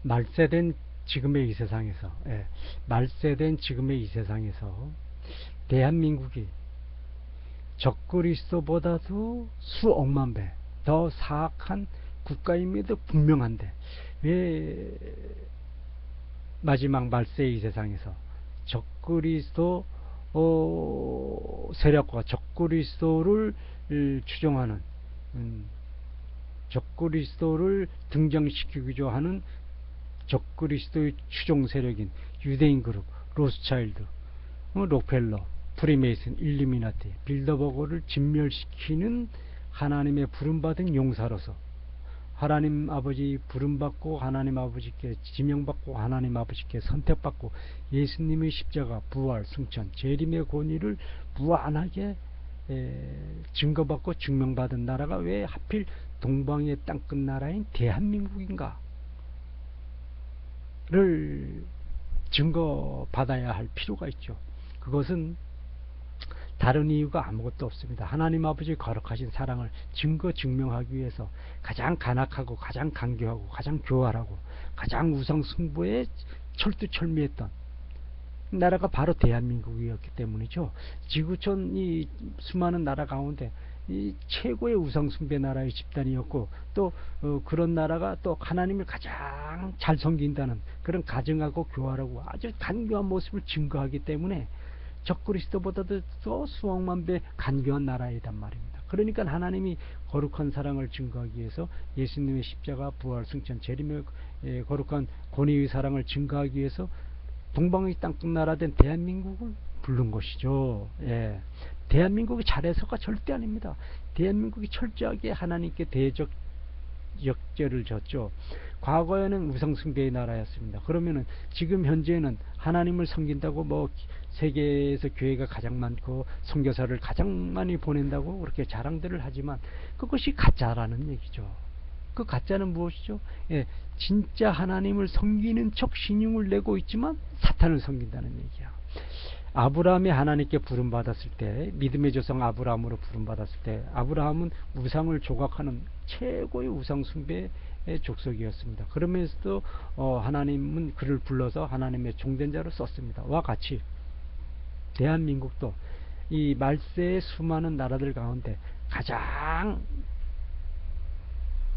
말세된 지금의 이 세상에서, 말세된 지금의 이 세상에서 대한민국이 적그리스도보다도 수억만 배 더 사악한 국가임에도 분명한데, 왜 마지막 말세의 이 세상에서 적그리스도 세력과 적그리스도를 추종하는, 적그리스도를 등장시키고자 하는 적그리스도의 추종 세력인 유대인 그룹, 로스차일드, 록펠러, 프리메이슨, 일루미나티, 빌더버거를 진멸시키는 하나님의 부름받은 용사로서, 하나님 아버지 부름받고 하나님 아버지께 지명받고 하나님 아버지께 선택받고 예수님의 십자가, 부활, 승천, 재림의 권위를 무한하게 증거받고 증명받은 나라가 왜 하필 동방의 땅끝 나라인 대한민국인가 를 증거받아야 할 필요가 있죠. 그것은 다른 이유가 아무것도 없습니다. 하나님 아버지의 거룩하신 사랑을 증거 증명하기 위해서 가장 간악하고 가장 간교하고 가장 교활하고 가장 우상 숭배에 철두철미했던 나라가 바로 대한민국이었기 때문이죠. 지구촌 이 수많은 나라 가운데 이 최고의 우상 숭배 나라의 집단이었고, 또 그런 나라가 또 하나님을 가장 잘 섬긴다는 그런 가증하고 교활하고 아주 간교한 모습을 증거하기 때문에 적그리스도보다도 더 수억만 배 간교한 나라이단 말입니다. 그러니까 하나님이 거룩한 사랑을 증거하기 위해서 예수님의 십자가, 부활, 승천, 재림의 거룩한 권위의 사랑을 증거하기 위해서 동방의 땅끝 나라 된 대한민국을 부른 것이죠. 대한민국이 잘해서가 절대 아닙니다. 대한민국이 철저하게 하나님께 대적 역죄를 졌죠. 과거에는 우상숭배의 나라였습니다. 그러면은 지금 현재는 하나님을 섬긴다고 뭐 세계에서 교회가 가장 많고 선교사를 가장 많이 보낸다고 그렇게 자랑들을 하지만 그것이 가짜라는 얘기죠. 그 가짜는 무엇이죠? 진짜 하나님을 섬기는 척 신용을 내고 있지만 사탄을 섬긴다는 얘기야. 아브라함이 하나님께 부름받았을 때, 믿음의 조상 아브라함으로 부름받았을 때, 아브라함은 우상을 조각하는 최고의 우상 숭배의 족속이었습니다. 그러면서도 하나님은 그를 불러서 하나님의 종된 자로 썼습니다. 와 같이 대한민국도 이 말세의 수많은 나라들 가운데 가장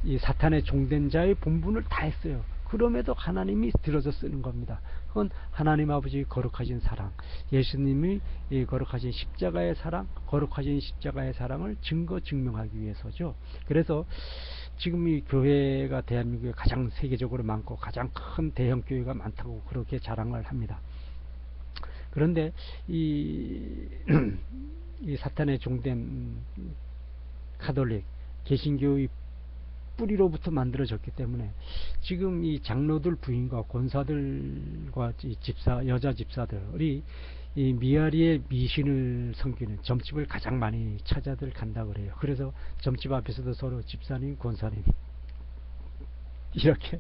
이 사탄의 종된 자의 본분을 다 했어요. 그럼에도 하나님이 들어서 쓰는 겁니다. 그건 하나님 아버지의 거룩하신 사랑, 예수님의 거룩하신 십자가의 사랑, 거룩하신 십자가의 사랑을 증거 증명하기 위해서죠. 그래서 지금 이 교회가 대한민국에 가장 세계적으로 많고 가장 큰 대형 교회가 많다고 그렇게 자랑을 합니다. 그런데 이 사탄의 종된 카톨릭 개신교의 뿌리로부터 만들어졌기 때문에 지금 이 장로들 부인과 권사들과 이 집사, 여자 집사들이 이 미아리의 미신을 섬기는 점집을 가장 많이 찾아들 간다 그래요. 그래서 점집 앞에서도 서로 집사님, 권사님 이렇게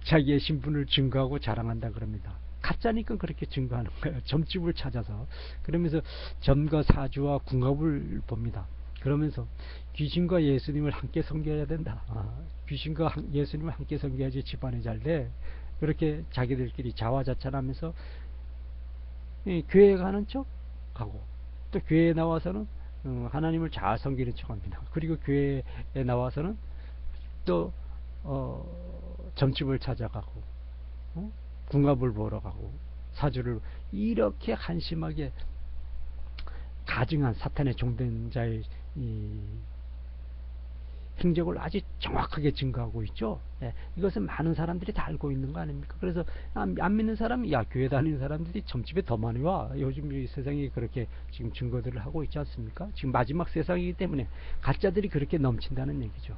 자기의 신분을 증거하고 자랑한다 그럽니다. 가짜니까 그렇게 증거하는 거예요. 점집을 찾아서. 그러면서 점과 사주와 궁합을 봅니다. 그러면서 귀신과 예수님을 함께 섬겨야 된다. 귀신과 예수님을 함께 섬겨야지 집안이 잘 돼. 그렇게 자기들끼리 자화자찬하면서 교회 가는 척 하고, 또 교회에 나와서는 하나님을 잘 섬기는 척 합니다. 그리고 교회에 나와서는 또 점집을 찾아가고 궁합을 보러 가고 사주를 이렇게 한심하게 가증한 사탄의 종된 자의 이 행적을 아주 정확하게 증거하고 있죠. 이것은 많은 사람들이 다 알고 있는 거 아닙니까? 그래서 안 믿는 사람이, 야, 교회 다니는 사람들이 점집에 더 많이 와. 요즘 이 세상이 그렇게 지금 증거들을 하고 있지 않습니까? 지금 마지막 세상이기 때문에 가짜들이 그렇게 넘친다는 얘기죠.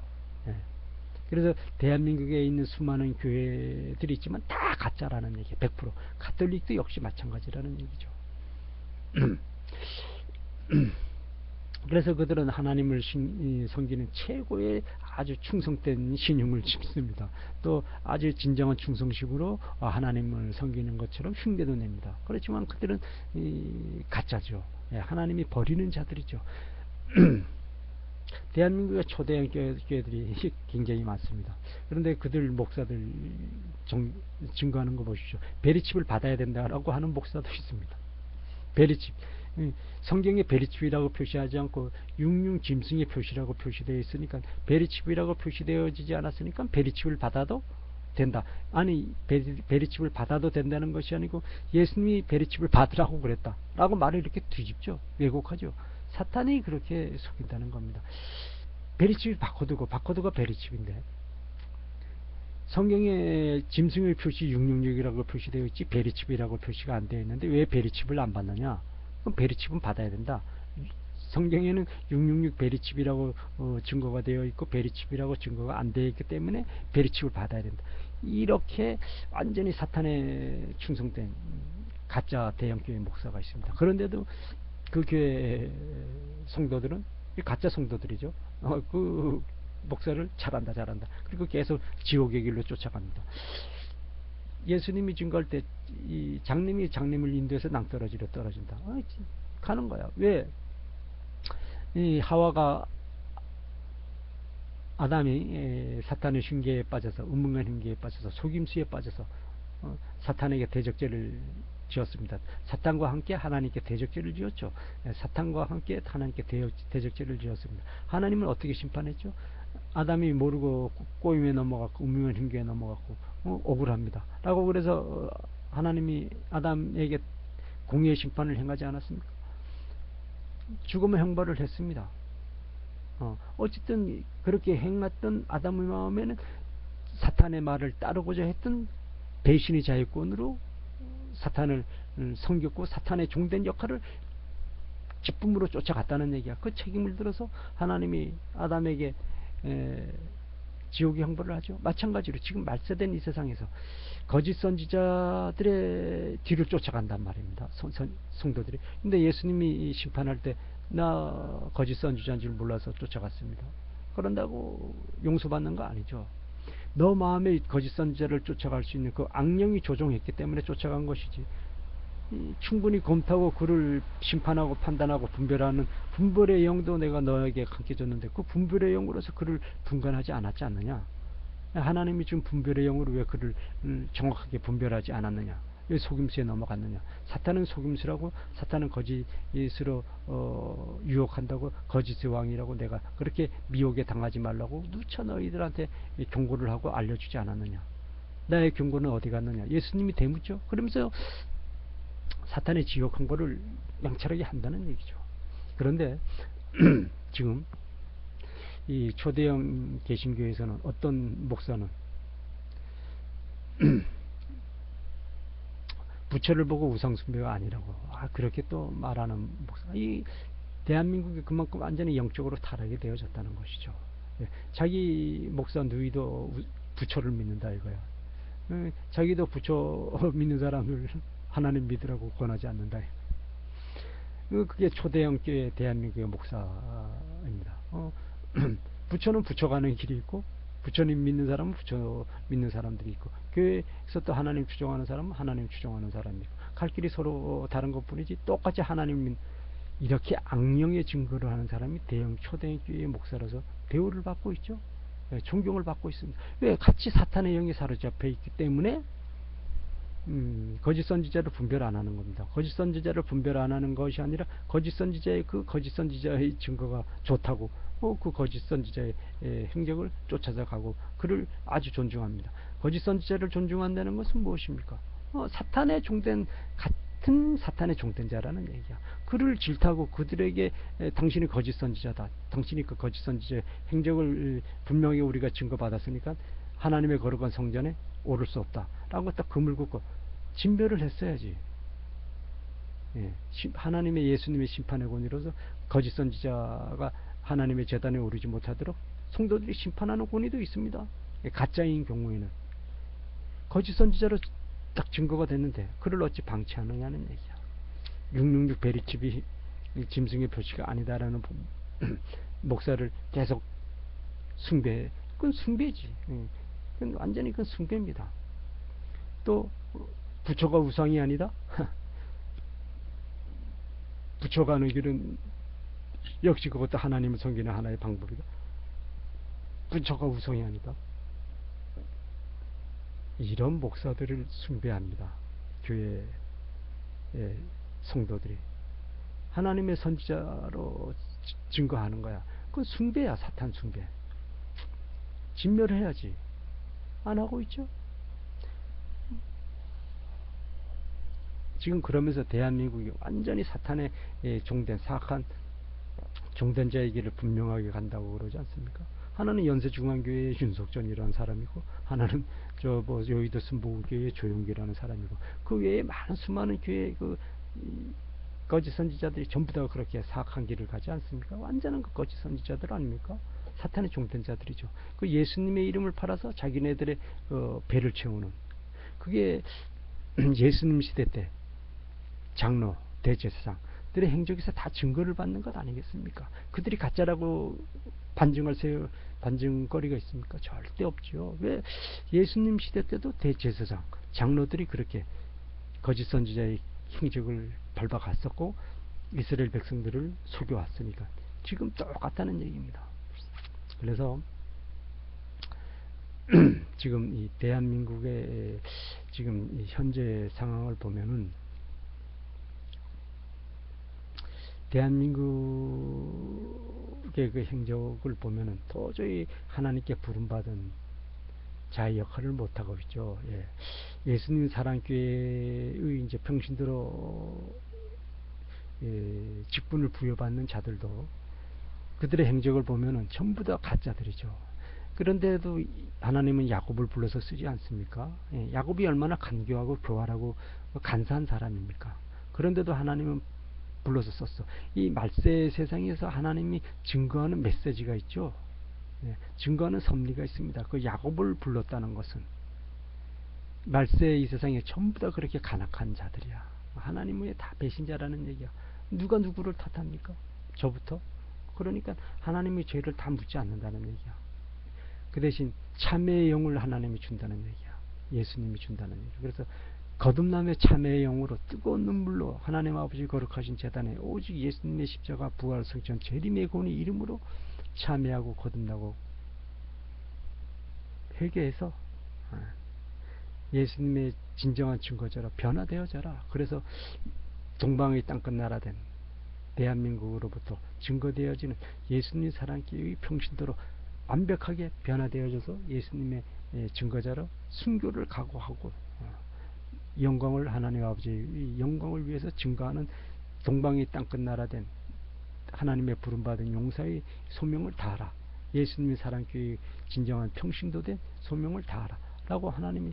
그래서 대한민국에 있는 수많은 교회들이 있지만 다 가짜라는 얘기, 100%. 가톨릭도 역시 마찬가지라는 얘기죠. 그래서 그들은 하나님을 섬기는 최고의 아주 충성된 신용을 짓습니다. 또 아주 진정한 충성식으로 하나님을 섬기는 것처럼 흉내도 냅니다. 그렇지만 그들은 가짜죠. 하나님이 버리는 자들이죠. 대한민국의 초대형 교회들이 굉장히 많습니다. 그런데 그들 목사들 증거하는 거 보십시오. 베리칩을 받아야 된다라고 하는 목사도 있습니다. 베리칩. 성경에 베리칩이라고 표시하지 않고 육륜 짐승의 표시라고 표시되어 있으니까, 베리칩이라고 표시되어지지 않았으니까 베리칩을 받아도 된다. 아니, 베리칩을 받아도 된다는 것이 아니고 예수님이 베리칩을 받으라고 그랬다 라고 말을 이렇게 뒤집죠. 왜곡하죠. 사탄이 그렇게 속인다는 겁니다. 베리칩이 바코드가 베리칩인데, 성경에 짐승의 표시 666이라고 표시되어 있지 베리칩이라고 표시가 안 되어 있는데 왜 베리칩을 안 받느냐? 그럼 베리칩은 받아야 된다. 성경에는 666 베리칩이라고 증거가 되어 있고 베리칩이라고 증거가 안 되어 있기 때문에 베리칩을 받아야 된다. 이렇게 완전히 사탄에 충성된 가짜 대형교회 목사가 있습니다. 그런데도 그 교회 성도들은 가짜 성도들이죠. 그 목사를 잘한다. 그리고 계속 지옥의 길로 쫓아갑니다. 예수님이 증거할 때 이 장님을 인도해서 낭떠러지로 떨어진다. 가는 거야. 왜? 이 하와가, 아담이 사탄의 흉계에 빠져서, 음흉한 흉계에 빠져서, 속임수에 빠져서 사탄에게 대적죄를 지었습니다. 사탄과 함께 하나님께 대적죄를 지었죠. 사탄과 함께 하나님께 대적죄를 지었습니다. 하나님은 어떻게 심판했죠? 아담이 모르고 꼬임에 넘어갔고 음흉한 흉계에 넘어갔고 억울합니다 라고, 그래서 하나님이 아담에게 공의의 심판을 행하지 않았습니까? 죽음의 형벌을 했습니다. 어쨌든 그렇게 행했던 아담의 마음에는 사탄의 말을 따르고자 했던 배신의 자유권으로 사탄을 섬겼고 사탄의 종된 역할을 기쁨으로 쫓아갔다는 얘기야. 그 책임을 들어서 하나님이 아담에게 지옥의 형벌을 하죠. 마찬가지로 지금 말세된 이 세상에서 거짓 선지자들의 뒤를 쫓아간단 말입니다. 성도들이. 근데 예수님이 심판할 때 나 거짓 선지자인 줄 몰라서 쫓아갔습니다. 그런다고 용서받는 거 아니죠. 너 마음에 거짓 선지자를 쫓아갈 수 있는 그 악령이 조종했기 때문에 쫓아간 것이지, 충분히 검토하고 그를 심판하고 판단하고 분별하는 분별의 영도 내가 너에게 함께 줬는데 그 분별의 영으로서 그를 분간하지 않았지 않느냐? 하나님이 준 분별의 영으로 왜 그를 정확하게 분별하지 않았느냐? 왜 속임수에 넘어갔느냐? 사탄은 속임수라고, 사탄은 거짓으로 유혹한다고, 거짓의 왕이라고 내가 그렇게 미혹에 당하지 말라고 누차 너희들한테 경고를 하고 알려주지 않았느냐? 나의 경고는 어디 갔느냐? 예수님이 대묻죠. 그러면서 사탄의 지옥 선고를 명철하게 한다는 얘기죠. 그런데 지금 이 초대형 개신교에서는 어떤 목사는 부처를 보고 우상숭배가 아니라고 그렇게 또 말하는 목사, 이 대한민국이 그만큼 완전히 영적으로 타락이 되어졌다는 것이죠. 자기 목사 누이도 부처를 믿는다 이거야. 자기도 부처 믿는 사람을 하나님 믿으라고 권하지 않는다. 그게 초대형 교회 대한민국의 목사입니다. 부처는 부처 가는 길이 있고, 부처님 믿는 사람은 부처 믿는 사람들이 있고, 교회에서 또 하나님 추종하는 사람은 하나님 추종하는 사람이 있고, 갈 길이 서로 다른 것 뿐이지 똑같이 하나님 이렇게 악령의 증거를 하는 사람이 초대형 교회의 목사로서 대우를 받고 있죠. 존경을 받고 있습니다. 왜? 같이 사탄의 영에 사로잡혀 있기 때문에 거짓 선지자를 분별 안 하는 겁니다. 거짓 선지자를 분별 안 하는 것이 아니라 거짓 선지자의 증거가 좋다고 그 거짓 선지자의 행적을 쫓아서 가고 그를 아주 존중합니다. 거짓 선지자를 존중한다는 것은 무엇입니까? 사탄의 종된 같은 사탄의 종된 자라는 얘기야. 그를 질타하고 그들에게 당신이 거짓 선지자다, 당신이 그 거짓 선지자의 행적을 분명히 우리가 증거받았으니까 하나님의 거룩한 성전에 오를 수 없다 라고 딱 그물 긋고 진별을 했어야지. 하나님의 예수님의 심판의 권위로서 거짓 선지자가 하나님의 제단에 오르지 못하도록 성도들이 심판하는 권위도 있습니다. 가짜인 경우에는 거짓 선지자로 딱 증거가 됐는데 그를 어찌 방치하느냐는 얘기야. 666 베리칩이 짐승의 표시가 아니다라는 목사를 계속 숭배, 그건 숭배지. 그건 완전히 그건 숭배입니다. 또 부처가 우상이 아니다? 부처가 하는 길은 역시 그것도 하나님을 섬기는 하나의 방법이다. 분초가 우성이 아니다. 이런 목사들을 숭배합니다. 교회의 성도들이 하나님의 선지자로 증거하는 거야. 그건 숭배야. 사탄 숭배. 진멸해야지. 안 하고 있죠. 지금 그러면서 대한민국이 완전히 사탄의 종된 사악한 종된 자의 길을 분명하게 간다고 그러지 않습니까? 하나는 연세중앙교회의 윤석전이라는 사람이고, 하나는 저 뭐 여의도 순복음교회의 조용기라는 사람이고, 그 외에 많은 수많은 교회 거짓 선지자들이 전부 다 그렇게 사악한 길을 가지 않습니까? 완전한 그 거짓 선지자들 아닙니까? 사탄의 종된 자들이죠. 그 예수님의 이름을 팔아서 자기네들의 배를 채우는, 그게 예수님 시대 때 장로, 대제사장들의 행적에서 다 증거를 받는 것 아니겠습니까? 그들이 가짜라고 반증거리가 있습니까? 절대 없죠. 왜? 예수님 시대 때도 대제사장, 장로들이 그렇게 거짓 선지자의 행적을 밟아갔었고 이스라엘 백성들을 속여왔으니까 지금 똑같다는 얘기입니다. 그래서 지금 이 대한민국의 지금 이 현재 상황을 보면은, 대한민국의 그 행적을 보면은 도저히 하나님께 부름받은 자의 역할을 못하고 있죠. 예수님 사랑교회의 이제 평신도로 직분을 부여받는 자들도 그들의 행적을 보면은 전부 다 가짜들이죠. 그런데도 하나님은 야곱을 불러서 쓰지 않습니까? 야곱이 얼마나 간교하고 교활하고 간사한 사람입니까? 그런데도 하나님은 불러서 썼어. 이 말세 세상에서 하나님이 증거하는 메시지가 있죠. 증거하는 섭리가 있습니다. 그 야곱을 불렀다는 것은 말세 이 세상에 전부 다 그렇게 간악한 자들이야. 하나님은 다 배신자라는 얘기야. 누가 누구를 탓합니까? 저부터. 그러니까 하나님이 죄를 다 묻지 않는다는 얘기야. 그 대신 참회의 영을 하나님이 준다는 얘기야. 예수님이 준다는 얘기야. 그래서 거듭남의 참회의 영으로 뜨거운 눈물로 하나님 아버지 거룩하신 재단에 오직 예수님의 십자가 부활 성천 재림의 권위 이름으로 참회하고 거듭나고 회개해서 예수님의 진정한 증거자라 변화되어져라. 그래서 동방의 땅끝 나라 된 대한민국으로부터 증거되어지는 예수님 사랑교회의 평신도로 완벽하게 변화되어져서 예수님의 증거자로 순교를 각오하고 영광을, 하나님 아버지의 영광을 위해서 증거하는 동방의 땅끝 나라 된 하나님의 부름받은 용사의 소명을 다하라. 예수님의 사랑교회의 진정한 평신도된 소명을 다하라 라고 하나님이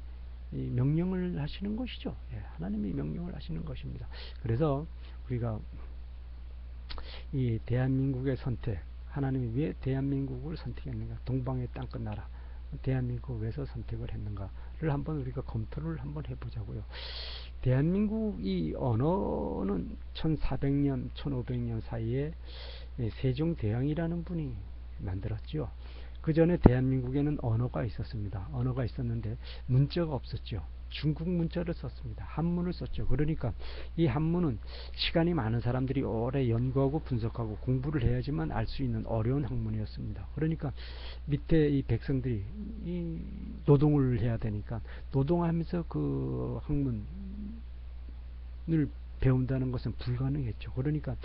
명령을 하시는 것이죠. 하나님이 명령을 하시는 것입니다. 그래서 우리가 이 대한민국의 선택, 하나님이 왜 대한민국을 선택했는가, 동방의 땅끝 나라 대한민국을 왜서 선택을 했는가를 한번 우리가 검토를 한번 해보자고요. 대한민국 이 언어는 1400년 1500년 사이에 세종대왕이라는 분이 만들었죠. 그 전에 대한민국에는 언어가 있었습니다. 언어가 있었는데 문자가 없었죠. 중국 문자를 썼습니다. 한문을 썼죠. 그러니까 이 한문은 시간이 많은 사람들이 오래 연구하고 분석하고 공부를 해야지만 알 수 있는 어려운 학문이었습니다. 그러니까 밑에 이 백성들이 이 노동을 해야 되니까 노동하면서 그 학문을 배운다는 것은 불가능했죠. 그러니까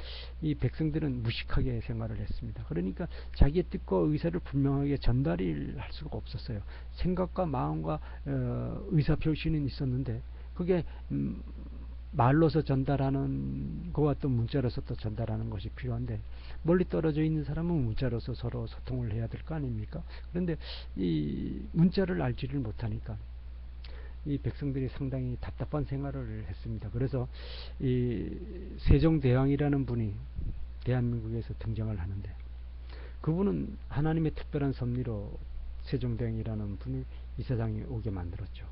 이 백성들은 무식하게 생활을 했습니다. 그러니까 자기의 뜻과 의사를 분명하게 전달을 할 수가 없었어요. 생각과 마음과 의사표시는 있었는데 그게 말로서 전달하는 거와 또 문자로서 또 전달하는 것이 필요한데, 멀리 떨어져 있는 사람은 문자로서 서로 소통을 해야 될 거 아닙니까? 그런데 이 문자를 알지를 못하니까 이 백성들이 상당히 답답한 생활을 했습니다. 그래서 이 세종대왕이라는 분이 대한민국에서 등장을 하는데, 그분은 하나님의 특별한 섭리로 세종대왕이라는 분을 이 세상에 오게 만들었죠.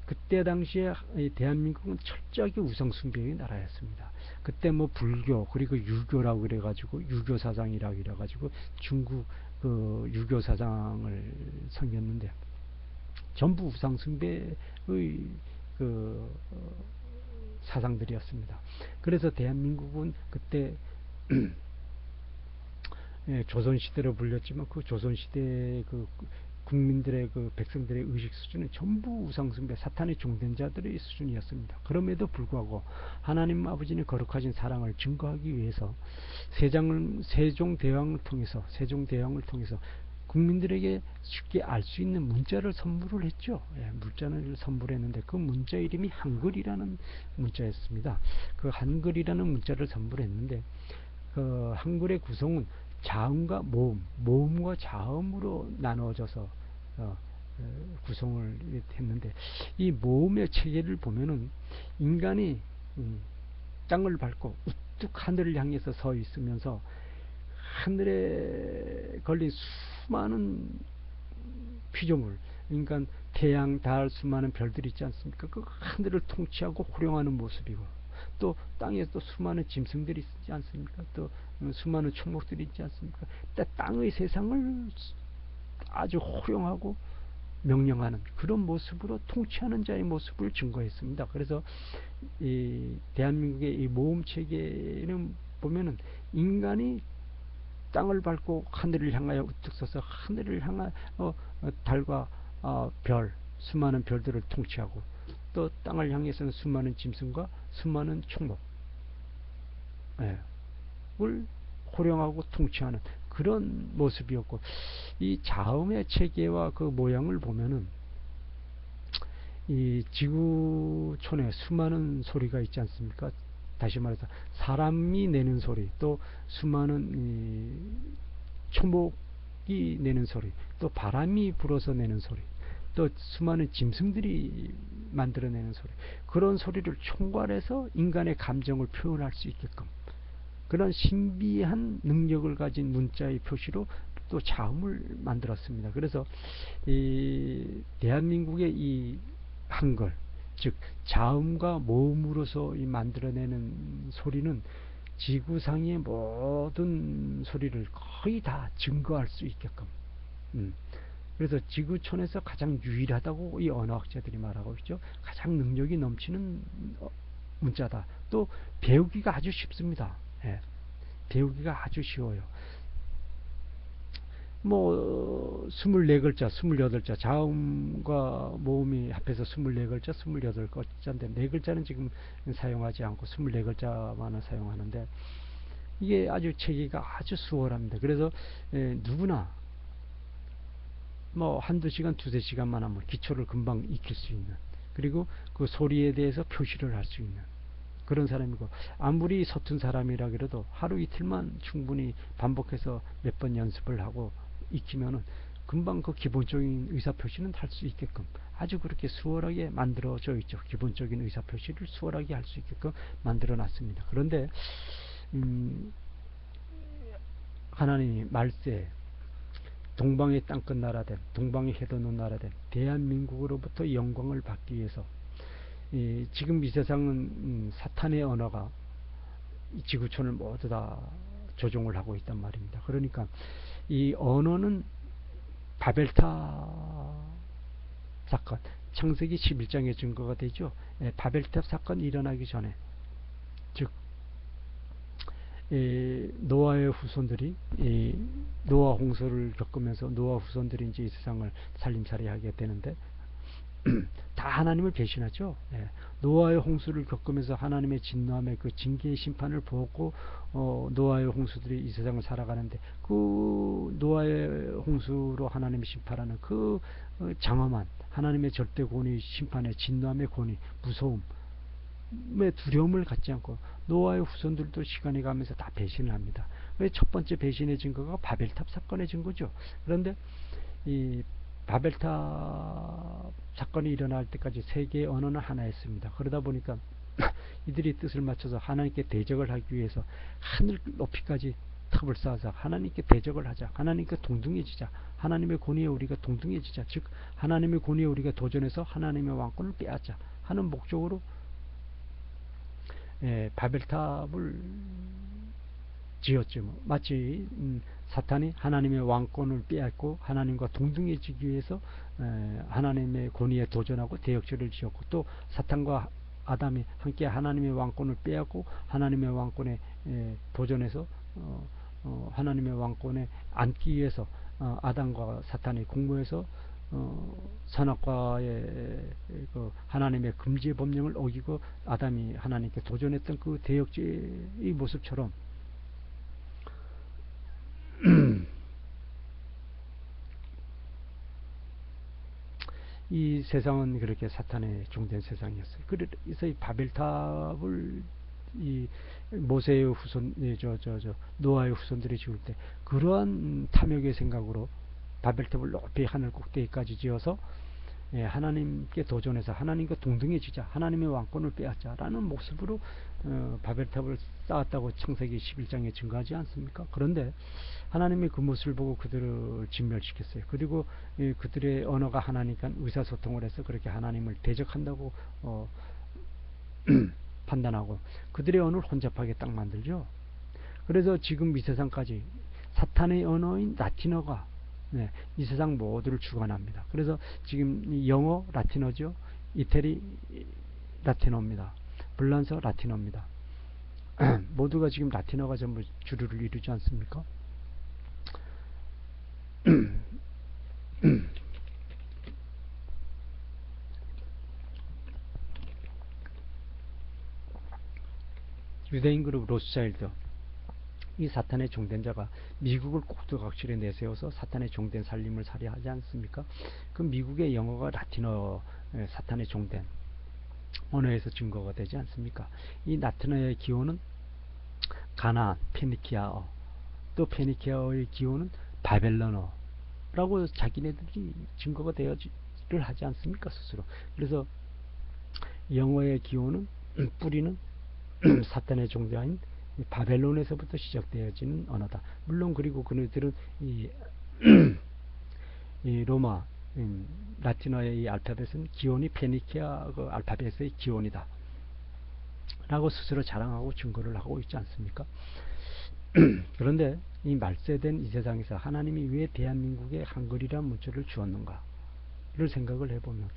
그때 당시에 대한민국은 철저하게 우상숭배의 나라였습니다. 그때 뭐 불교 그리고 유교라고 그래가지고 유교사상이라고 그래가지고 중국 그 유교사상을 섬겼는데 전부 우상숭배의 그 사상들이었습니다. 그래서 대한민국은 그때 조선시대로 불렸지만 그 조선시대의 그 국민들의 그 백성들의 의식 수준은 전부 우상숭배 사탄의 종된 자들의 수준이었습니다. 그럼에도 불구하고 하나님 아버지의 거룩하신 사랑을 증거하기 위해서 세종대왕을 통해서 국민들에게 쉽게 알 수 있는 문자를 선물을 했죠. 문자를 선물했는데 그 문자 이름이 한글이라는 문자였습니다. 그 한글이라는 문자를 선물했는데 그 한글의 구성은 자음과 모음과 자음으로 나누어져서 구성을 했는데 이 모음의 체계를 보면은 인간이 땅을 밟고 우뚝 하늘을 향해서 서 있으면서 하늘에 걸린 수많은 피조물, 그러니까 태양, 달, 수많은 별들이 있지 않습니까? 그 하늘을 통치하고 호령하는 모습이고, 또 땅에 또 수많은 짐승들이 있지 않습니까? 또 수많은 총목들이 있지 않습니까? 땅의 세상을 아주 호령하고 명령하는 그런 모습으로 통치하는 자의 모습을 증거했습니다. 그래서 이 대한민국의 이 모험 체계는 보면은 인간이 땅을 밟고 하늘을 향하여 우뚝 서서 하늘을 향하여 달과 별, 수많은 별들을 통치하고, 또 땅을 향해서는 수많은 짐승과 수많은 총목 을 호령하고 통치하는 그런 모습이었고, 이 자음의 체계와 그 모양을 보면은 이 지구촌에 수많은 소리가 있지 않습니까? 다시 말해서 사람이 내는 소리, 또 수많은 초목이 내는 소리, 또 바람이 불어서 내는 소리, 또 수많은 짐승들이 만들어내는 소리, 그런 소리를 총괄해서 인간의 감정을 표현할 수 있게끔 그런 신비한 능력을 가진 문자의 표시로 또 자음을 만들었습니다. 그래서 이 대한민국의 이 한글, 즉 자음과 모음으로서 이 만들어내는 소리는 지구상의 모든 소리를 거의 다 증거할 수 있게끔, 그래서 지구촌에서 가장 유일하다고 이 언어학자들이 말하고 있죠. 가장 능력이 넘치는 문자다. 또 배우기가 아주 쉽습니다. 배우기가 아주 쉬워요. 뭐 24글자, 28자, 자음과 모음이 합해서 24글자, 28글자인데 4글자는 지금 사용하지 않고 24글자만을 사용하는데, 이게 아주 체계가 아주 수월합니다. 그래서 누구나 뭐 한두 시간, 두세 시간만 하면 기초를 금방 익힐 수 있는, 그리고 그 소리에 대해서 표시를 할 수 있는 그런 사람이고, 아무리 서툰 사람이라 그래도 하루 이틀만 충분히 반복해서 몇 번 연습을 하고 익히면은 금방 그 기본적인 의사표시는 할 수 있게끔 아주 그렇게 수월하게 만들어져 있죠. 기본적인 의사표시를 수월하게 할 수 있게끔 만들어 놨습니다. 그런데 하나님이 말세 동방의 땅끝 나라된, 동방의 해돋는 나라된 대한민국으로부터 영광을 받기 위해서 지금 이 세상은 사탄의 언어가 이 지구촌을 모두 다 조종을 하고 있단 말입니다. 그러니까 이 언어는 바벨탑 사건, 창세기 11장의 증거가 되죠. 바벨탑 사건이 일어나기 전에, 즉 노아의 후손들이 노아 홍수를 겪으면서 노아 후손들이 이제 이 세상을 살림살이하게 되는데 다 하나님을 배신하죠. 노아의 홍수를 겪으면서 하나님의 진노함의 그 징계의 심판을 보고 노아의 홍수들이 이 세상을 살아가는데, 그 노아의 홍수로 하나님이 심판하는 그 장엄한 하나님의 절대 권위, 심판의 진노함의 권위, 무서움의 두려움을 갖지 않고 노아의 후손들도 시간이 가면서 다 배신을 합니다. 첫 번째 배신의 증거가 바벨탑 사건의 증거죠. 그런데 이 바벨탑 사건이 일어날 때까지 세계의 언어는 하나였습니다. 그러다 보니까 이들이 뜻을 맞춰서 하나님께 대적을 하기 위해서 하늘 높이까지 탑을 쌓아서 하나님께 대적을 하자, 하나님께 동등해지자, 하나님의 권위에 우리가 동등해지자, 즉 하나님의 권위에 우리가 도전해서 하나님의 왕권을 빼앗자 하는 목적으로 바벨탑을 지었죠. 마치 사탄이 하나님의 왕권을 빼앗고 하나님과 동등해지기 위해서 하나님의 권위에 도전하고 대역죄를 지었고, 또 사탄과 아담이 함께 하나님의 왕권을 빼앗고 하나님의 왕권에 도전해서 하나님의 왕권에 앉기 위해서 아담과 사탄이 공모해서 선악과의 그 하나님의 금지의 법령을 어기고 아담이 하나님께 도전했던 그 대역죄의 모습처럼 이 세상은 그렇게 사탄의 종된 세상이었어요. 그래서 이 바벨탑을 이 모세의 후손, 노아의 후손들이 지을 때 그러한 탐욕의 생각으로 바벨탑을 높이 하늘 꼭대기까지 지어서 하나님께 도전해서 하나님과 동등해지자, 하나님의 왕권을 빼앗자라는 모습으로 바벨탑을 쌓았다고 창세기 11장에 증거하지 않습니까? 그런데 하나님이 그 모습을 보고 그들을 진멸시켰어요. 그리고 그들의 언어가 하나니까 의사소통을 해서 그렇게 하나님을 대적한다고 판단하고 그들의 언어를 혼잡하게 딱 만들죠. 그래서 지금 이 세상까지 사탄의 언어인 라틴어가 이 세상 모두를 주관합니다. 그래서 지금 영어 라틴어죠. 이태리 라틴어입니다. 불란서 라틴어입니다. 모두가 지금 라틴어가 전부 주류를 이루지 않습니까? 유대인 그룹 로스차일드, 이 사탄의 종된 자가 미국을 꼭두각시에 내세워서 사탄의 종된 살림을 살게 하지 않습니까? 그 미국의 영어가 라틴어, 사탄의 종된 언어에서 증거가 되지 않습니까? 이 라틴어의 기호는 가나안, 페니키아어, 또 페니키아어의 기호는 바벨론어라고 자기네들이 증거가 되어지를 하지 않습니까? 스스로. 그래서 영어의 기호는 뿌리는 사탄의 종자인 바벨론에서부터 시작되어지는 언어다. 물론 그리고 그들은 이 로마 라틴어의 이 알파벳은 기원이 페니키아 그 알파벳의 기원이다 라고 스스로 자랑하고 증거를 하고 있지 않습니까? 그런데 이 말세된 이 세상에서 하나님이 왜 대한민국에 한글이란 문자를 주었는가 를 생각을 해보면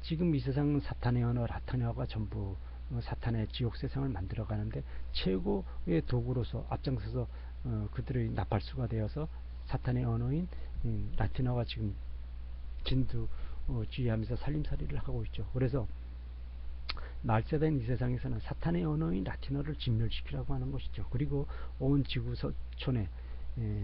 지금 이 세상은 사탄의 언어 라틴어가 전부 사탄의 지옥 세상을 만들어가는데 최고의 도구로서 앞장서서 그들의 나팔수가 되어서 사탄의 언어인 라틴어가 지금 진두지휘하면서 살림살이를 하고 있죠. 그래서 말세된 이 세상에서는 사탄의 언어인 라틴어를 진멸시키라고 하는 것이죠. 그리고 온 지구촌에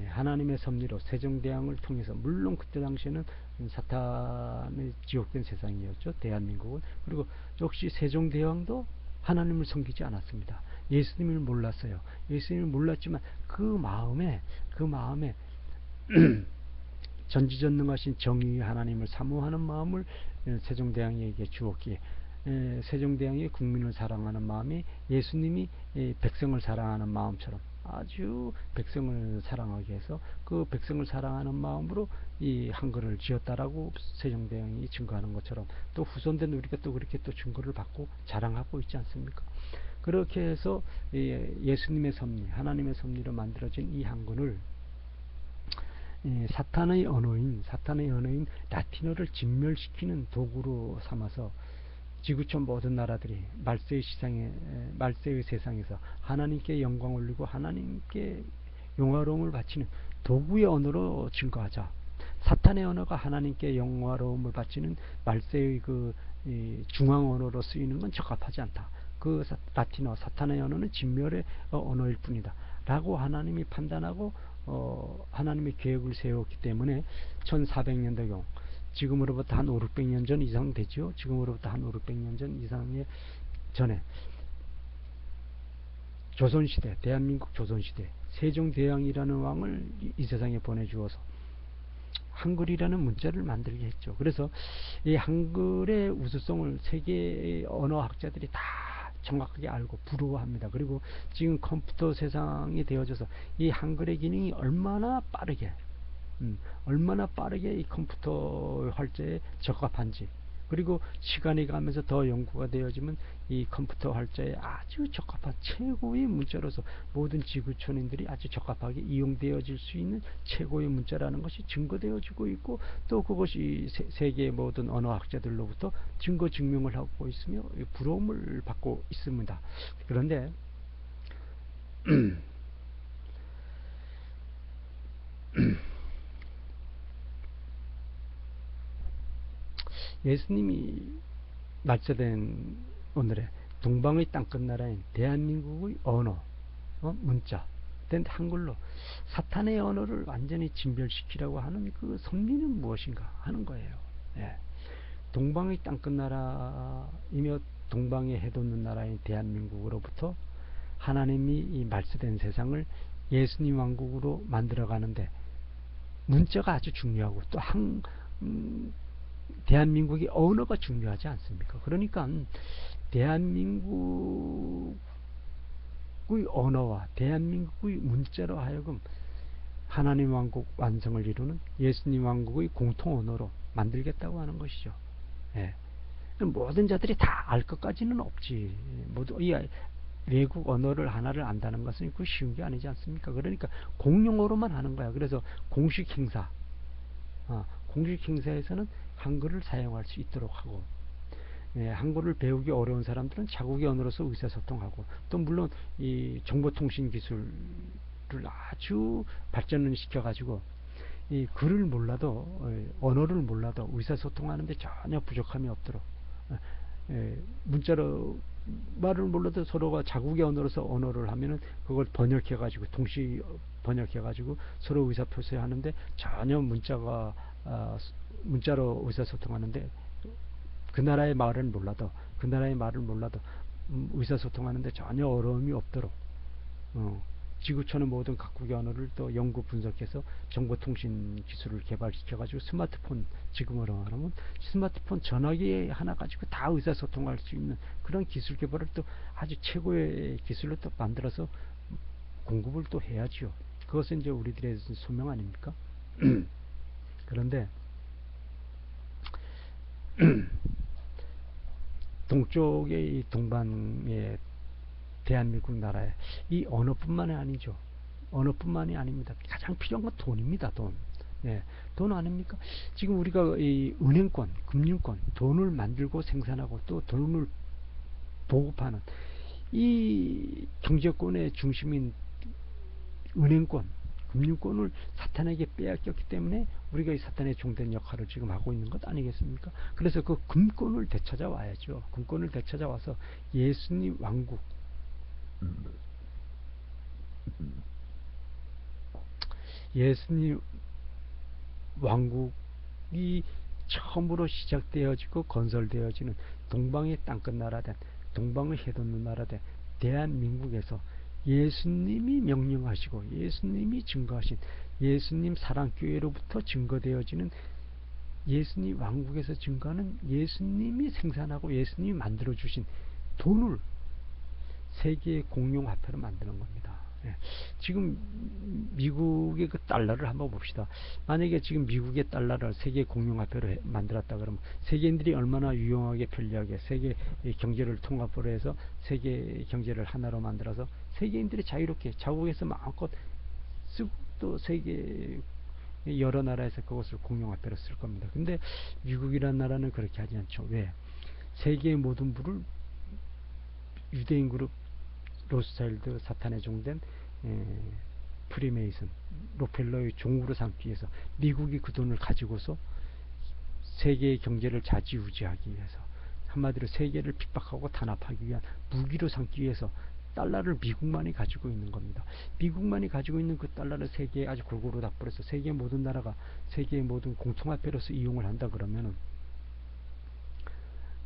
하나님의 섭리로 세종대왕을 통해서, 물론 그때 당시에는 사탄의 지옥된 세상이었죠, 대한민국은. 그리고 역시 세종대왕도 하나님을 섬기지 않았습니다. 예수님을 몰랐어요. 예수님을 몰랐지만 그 마음에 전지전능하신 정의의 하나님을 사모하는 마음을 세종대왕에게 주었기에 세종대왕이 국민을 사랑하는 마음이 예수님이 백성을 사랑하는 마음처럼 아주 백성을 사랑하게 해서 그 백성을 사랑하는 마음으로 이 한글을 지었다라고 세종대왕이 증거하는 것처럼 또 후손된 우리가 또 그렇게 또 증거를 받고 자랑하고 있지 않습니까? 그렇게 해서 예수님의 섭리, 하나님의 섭리로 만들어진 이 한글을 사탄의 언어인 라틴어를 진멸시키는 도구로 삼아서 지구촌 모든 나라들이 말세의 세상에서 하나님께 영광 올리고 하나님께 영화로움을 바치는 도구의 언어로 증거하자. 사탄의 언어가 하나님께 영화로움을 바치는 말세의 그 중앙 언어로 쓰이는 건 적합하지 않다. 그 라틴어 사탄의 언어는 진멸의 언어일 뿐이다 라고 하나님이 판단하고 하나님의 계획을 세웠기 때문에 1400년대경, 지금으로부터 한 500~600년 전 이상 되죠. 지금으로부터 한 500~600년 전 이상의 전에 조선시대, 대한민국 조선시대 세종대왕이라는 왕을 이 세상에 보내주어서 한글이라는 문자를 만들게 했죠. 그래서 이 한글의 우수성을 세계의 언어학자들이 다 정확하게 알고 부러워합니다. 그리고 지금 컴퓨터 세상이 되어져서 이 한글의 기능이 얼마나 빠르게 이 컴퓨터 활자에 적합한지, 그리고 시간이 가면서 더 연구가 되어지면 이 컴퓨터 활자에 아주 적합한 최고의 문자로서 모든 지구촌인들이 아주 적합하게 이용되어질 수 있는 최고의 문자라는 것이 증거되어지고 있고, 또 그것이 세계의 모든 언어학자들로부터 증거 증명을 하고 있으며 부러움을 받고 있습니다. 그런데 예수님이 말씀된 오늘의 동방의 땅끝나라인 대한민국의 언어, 문자 된 한글로 사탄의 언어를 완전히 진멸시키라고 하는 그 섭리는 무엇인가 하는 거예요. 예. 동방의 땅끝나라이며 동방의 해돋는 나라인 대한민국으로부터 하나님이 이 말씀된 세상을 예수님 왕국으로 만들어가는데 문자가 아주 중요하고 또 대한민국의 언어가 중요하지 않습니까? 그러니까 대한민국의 언어와 대한민국의 문자로 하여금 하나님 왕국 완성을 이루는 예수님 왕국의 공통 언어로 만들겠다고 하는 것이죠. 예. 모든 자들이 다 알 것까지는 없지. 모두 이 외국 언어를 하나를 안다는 것은 그 쉬운 게 아니지 않습니까? 그러니까 공용어로만 하는 거야. 그래서 공식 행사에서는 한글을 사용할 수 있도록 하고, 예, 한글을 배우기 어려운 사람들은 자국의 언어로서 의사소통하고, 또 물론 이 정보통신 기술을 아주 발전을 시켜가지고 이 글을 몰라도 언어를 몰라도 의사소통하는데 전혀 부족함이 없도록, 문자로 말을 몰라도 서로가 자국의 언어로서 언어를 하면은 그걸 번역해가지고 동시 번역해가지고 서로 의사표시하는데 전혀 문자로 의사소통하는데 그 나라의 말을 몰라도 의사소통하는데 전혀 어려움이 없도록 지구촌의 모든 각국의 언어를 또 연구 분석해서 정보통신 기술을 개발시켜가지고 스마트폰, 지금으로 말하면 스마트폰 전화기 하나 가지고 다 의사소통할 수 있는 그런 기술 개발을 또 아주 최고의 기술로 또 만들어서 공급을 또 해야지요. 그것은 이제 우리들의 소명 아닙니까? 그런데 동쪽의 이 동방의 대한민국 나라에 이 언어뿐만이 아니죠. 언어뿐만이 아닙니다. 가장 필요한 건 돈입니다. 돈. 예, 돈 아닙니까? 지금 우리가 이 은행권, 금융권, 돈을 만들고 생산하고 또 돈을 보급하는 이 경제권의 중심인 은행권, 금융권을 사탄에게 빼앗겼기 때문에 우리가 이 사탄의 종된 역할을 지금 하고 있는 것 아니겠습니까? 그래서 그 금권을 되찾아와야죠. 금권을 되찾아와서 예수님 왕국, 예수님 왕국이 처음으로 시작되어지고 건설되어지는 동방의 땅끝 나라된 동방의 해돋는 나라된 대한민국에서 예수님이 명령하시고 예수님이 증거하신 예수님 사랑교회로부터 증거되어지는 예수님 왕국에서 증거하는 예수님이 생산하고 예수님이 만들어주신 돈을 세계의 공용화폐로 만드는 겁니다. 예. 지금 미국의 그 달러를 한번 봅시다. 만약에 지금 미국의 달러를 세계 공용화폐로 만들었다 그러면 세계인들이 얼마나 유용하게 편리하게 세계 경제를 통합으로 해서 세계 경제를 하나로 만들어서 세계인들이 자유롭게 자국에서 마음껏 쓰고 또 세계 여러 나라에서 그것을 공용화폐로 쓸 겁니다. 근데 미국이라는 나라는 그렇게 하지 않죠. 왜? 세계의 모든 부를 유대인 그룹 로스차일드 사탄의 종된 프리메이슨 록펠러의 종으로 삼기 위해서 미국이 그 돈을 가지고서 세계의 경제를 좌지우지하기 위해서 한마디로 세계를 핍박하고 탄압하기 위한 무기로 삼기 위해서 달러를 미국만이 가지고 있는 겁니다. 미국만이 가지고 있는 그 달러를 세계에 아주 골고루 다 뿌려서 세계의 모든 나라가 세계의 모든 공통화폐로서 이용을 한다 그러면은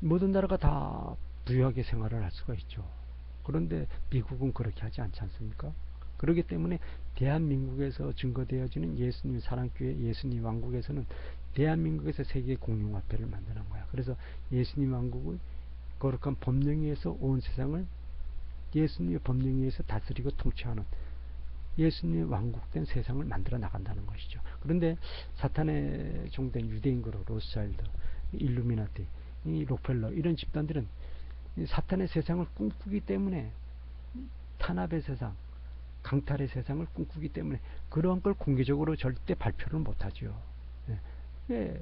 모든 나라가 다 부유하게 생활을 할 수가 있죠. 그런데 미국은 그렇게 하지 않지 않습니까? 그렇기 때문에 대한민국에서 증거되어지는 예수님 사랑교회 예수님 왕국에서는 대한민국에서 세계 공용화폐를 만드는 거야. 그래서 예수님 왕국의 거룩한 법령위에서 온 세상을 예수님의 법령위에서 다스리고 통치하는 예수님의 왕국된 세상을 만들어 나간다는 것이죠. 그런데 사탄의 종된 유대인 그룹 로스차일드, 일루미나티, 이 록펠러 이런 집단들은 사탄의 세상을 꿈꾸기 때문에 탄압의 세상, 강탈의 세상을 꿈꾸기 때문에 그런 걸 공개적으로 절대 발표를 못하죠. 예. 예,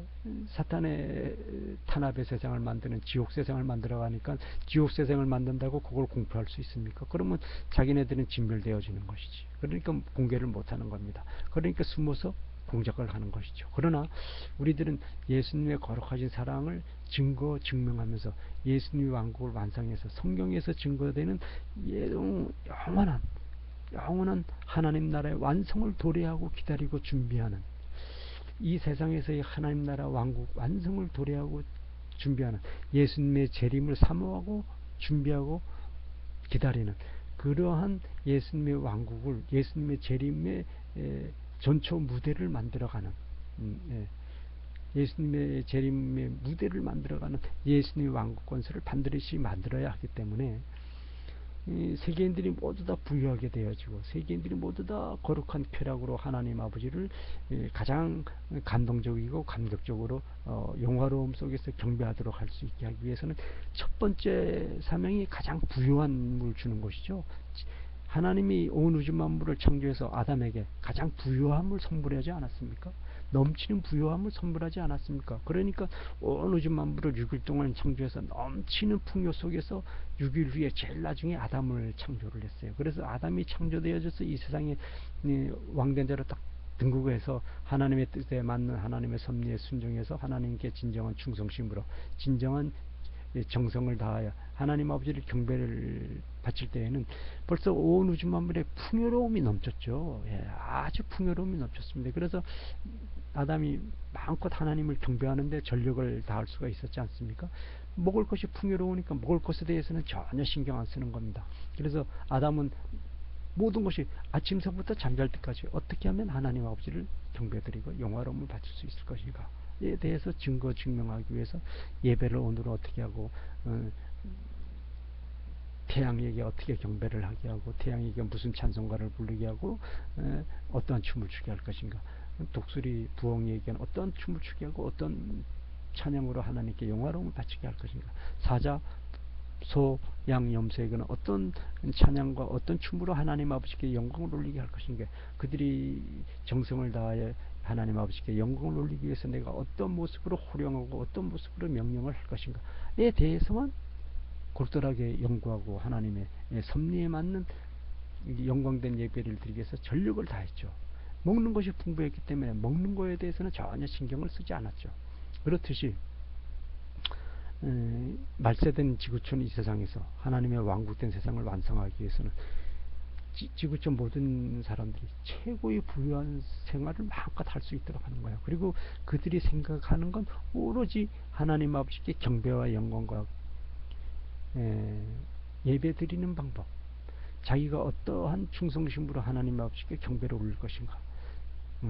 사탄의 탄압의 세상을 만드는 지옥 세상을 만들어 가니까 지옥 세상을 만든다고 그걸 공표할 수 있습니까? 그러면 자기네들은 진멸되어지는 것이지. 그러니까 공개를 못하는 겁니다. 그러니까 숨어서 공작을 하는 것이죠. 그러나 우리들은 예수님의 거룩하신 사랑을 증거 증명하면서 예수님의 왕국을 완성해서 성경에서 증거되는 영원한 하나님 나라의 완성을 도래하고 기다리고 준비하는, 이 세상에서의 하나님 나라 왕국 완성을 도래하고 준비하는, 예수님의 재림을 사모하고 준비하고 기다리는 그러한 예수님의 왕국을, 예수님의 재림의 전초 무대를 만들어가는, 예수님의 재림의 무대를 만들어가는 예수님의 왕국 건설을 반드시 만들어야 하기 때문에 세계인들이 모두 다 부유하게 되어지고 세계인들이 모두 다 거룩한 쾌락으로 하나님 아버지를 가장 감동적이고 감격적으로 영화로움 속에서 경배하도록 할 수 있게 하기 위해서는 첫 번째 사명이 가장 부유함을 주는 것이죠. 하나님이 온 우주 만물을 창조해서 아담에게 가장 부유함을 선물하지 않았습니까? 넘치는 부유함을 선물하지 않았습니까? 그러니까 온 우주 만물을 6일 동안 창조해서 넘치는 풍요 속에서 6일 후에 제일 나중에 아담을 창조를 했어요. 그래서 아담이 창조되어져서 이 세상에 왕된 자로 딱 등극해서 하나님의 뜻에 맞는 하나님의 섭리에 순종해서 하나님께 진정한 충성심으로 진정한 정성을 다하여 하나님 아버지를 경배를 바칠 때에는 벌써 온 우주 만물에 풍요로움이 넘쳤죠. 예, 아주 풍요로움이 넘쳤습니다. 그래서 아담이 마음껏 하나님을 경배하는데 전력을 다할 수가 있었지 않습니까? 먹을 것이 풍요로우니까 먹을 것에 대해서는 전혀 신경 안 쓰는 겁니다. 그래서 아담은 모든 것이 아침서부터 잠잘 때까지 어떻게 하면 하나님 아버지를 경배드리고 영화로움을 바칠 수 있을 것인가에 대해서 증거 증명하기 위해서 예배를 오늘 어떻게 하고 태양에게 어떻게 경배를 하게 하고 태양에게 무슨 찬송가를 부르게 하고 어떠한 춤을 추게 할 것인가, 독수리 부엉이에게는 어떤 춤을 추게 하고 어떤 찬양으로 하나님께 영화로움을 바치게 할 것인가, 사자 소, 양, 염소에게는 어떤 찬양과 어떤 춤으로 하나님 아버지께 영광을 올리게 할 것인가, 그들이 정성을 다하여 하나님 아버지께 영광을 올리기 위해서 내가 어떤 모습으로 호령하고 어떤 모습으로 명령을 할 것인가에 대해서만 골똘하게 연구하고 하나님의 섭리에 맞는 영광된 예배를 드리기 위해서 전력을 다했죠. 먹는 것이 풍부했기 때문에 먹는 것에 대해서는 전혀 신경을 쓰지 않았죠. 그렇듯이 말세된 지구촌 이 세상에서 하나님의 왕국된 세상을 완성하기 위해서는 지구촌 모든 사람들이 최고의 부유한 생활을 마음껏 할 수 있도록 하는 거예요. 그리고 그들이 생각하는 건 오로지 하나님 아버지께 경배와 영광과 예배 드리는 방법, 자기가 어떠한 충성심으로 하나님 아버지께 경배를 올릴 것인가,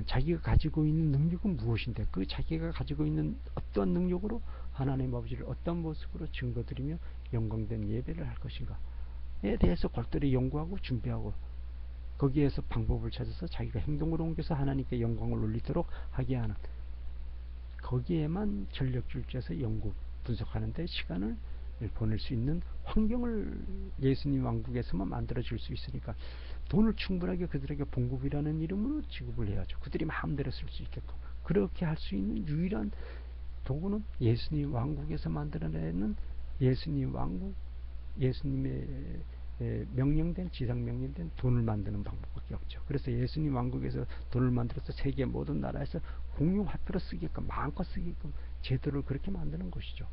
자기가 가지고 있는 능력은 무엇인데 그 자기가 가지고 있는 어떠한 능력으로 하나님 아버지를 어떤 모습으로 증거드리며 영광된 예배를 할 것인가에 대해서 골똘히 연구하고 준비하고 거기에서 방법을 찾아서 자기가 행동으로 옮겨서 하나님께 영광을 올리도록 하게 하는, 거기에만 전력 질주해서 연구 분석하는 데 시간을 보낼 수 있는 환경을 예수님 왕국에서만 만들어 줄 수 있으니까 돈을 충분하게 그들에게 봉급이라는 이름으로 지급을 해야죠. 그들이 마음대로 쓸 수 있게끔. 그렇게 할 수 있는 유일한 도구는 예수님 왕국에서 만들어내는 예수님 왕국, 예수님의 명령된, 지상 명령된 돈을 만드는 방법밖에 없죠. 그래서 예수님 왕국에서 돈을 만들어서 세계 모든 나라에서 공용 화폐로 쓰게끔, 마음껏 쓰게끔 제도를 그렇게 만드는 것이죠.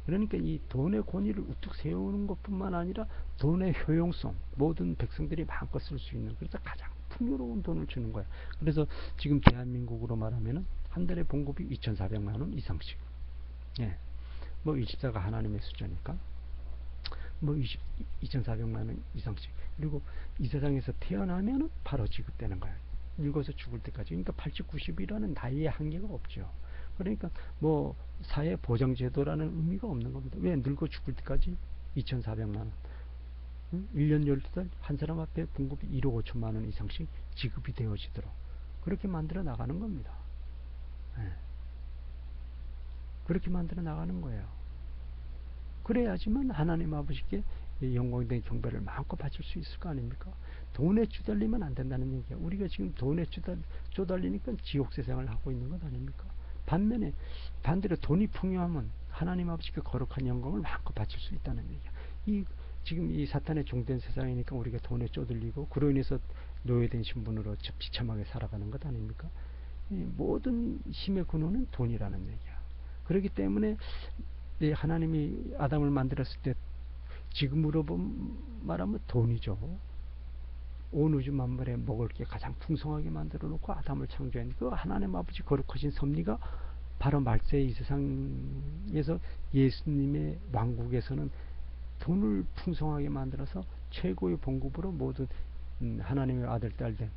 그러니까 이 돈의 권위를 우뚝 세우는 것뿐만 아니라 돈의 효용성, 모든 백성들이 마음껏 쓸 수 있는, 그래서 가장 풍요로운 돈을 주는 거야. 그래서 지금 대한민국으로 말하면은 한 달에 봉급이 2,400만 원 이상씩. 예. 뭐 24가 하나님의 숫자니까 뭐 2,400만 원 이상씩. 그리고 이 세상에서 태어나면은 바로 지급되는 거야. 늙어서 죽을 때까지. 그러니까 80, 90이라는 나이의 한계가 없죠. 그러니까 뭐 사회 보장 제도라는 의미가 없는 겁니다. 왜? 늙어 죽을 때까지 2,400만 원. 1년 12달 한 사람 앞에 봉급이 1억 5천만 원 이상씩 지급이 되어지도록 그렇게 만들어 나가는 겁니다. 네. 그렇게 만들어 나가는 거예요. 그래야지만 하나님 아버지께 영광된 경배를 마음껏 바칠 수 있을 거 아닙니까? 돈에 주달리면 안 된다는 얘기야. 우리가 지금 돈에 쪼달리니까 지옥 세상을 하고 있는 것 아닙니까? 반면에 반대로 돈이 풍요하면 하나님 아버지께 거룩한 영광을 마음껏 바칠 수 있다는 얘기야. 지금 이 사탄의 종된 세상이니까 우리가 돈에 쪼들리고 그로 인해서 노예된 신분으로 비참하게 살아가는 것 아닙니까? 모든 힘의 근원은 돈이라는 얘기야. 그렇기 때문에 하나님이 아담을 만들었을 때 지금으로 말하면 돈이죠. 온 우주 만물에 먹을 게 가장 풍성하게 만들어 놓고 아담을 창조한 그 하나님 아버지 거룩하신 섭리가 바로 말세의 이 세상에서 예수님의 왕국에서는 돈을 풍성하게 만들어서 최고의 봉급으로 모든 하나님의 아들 딸된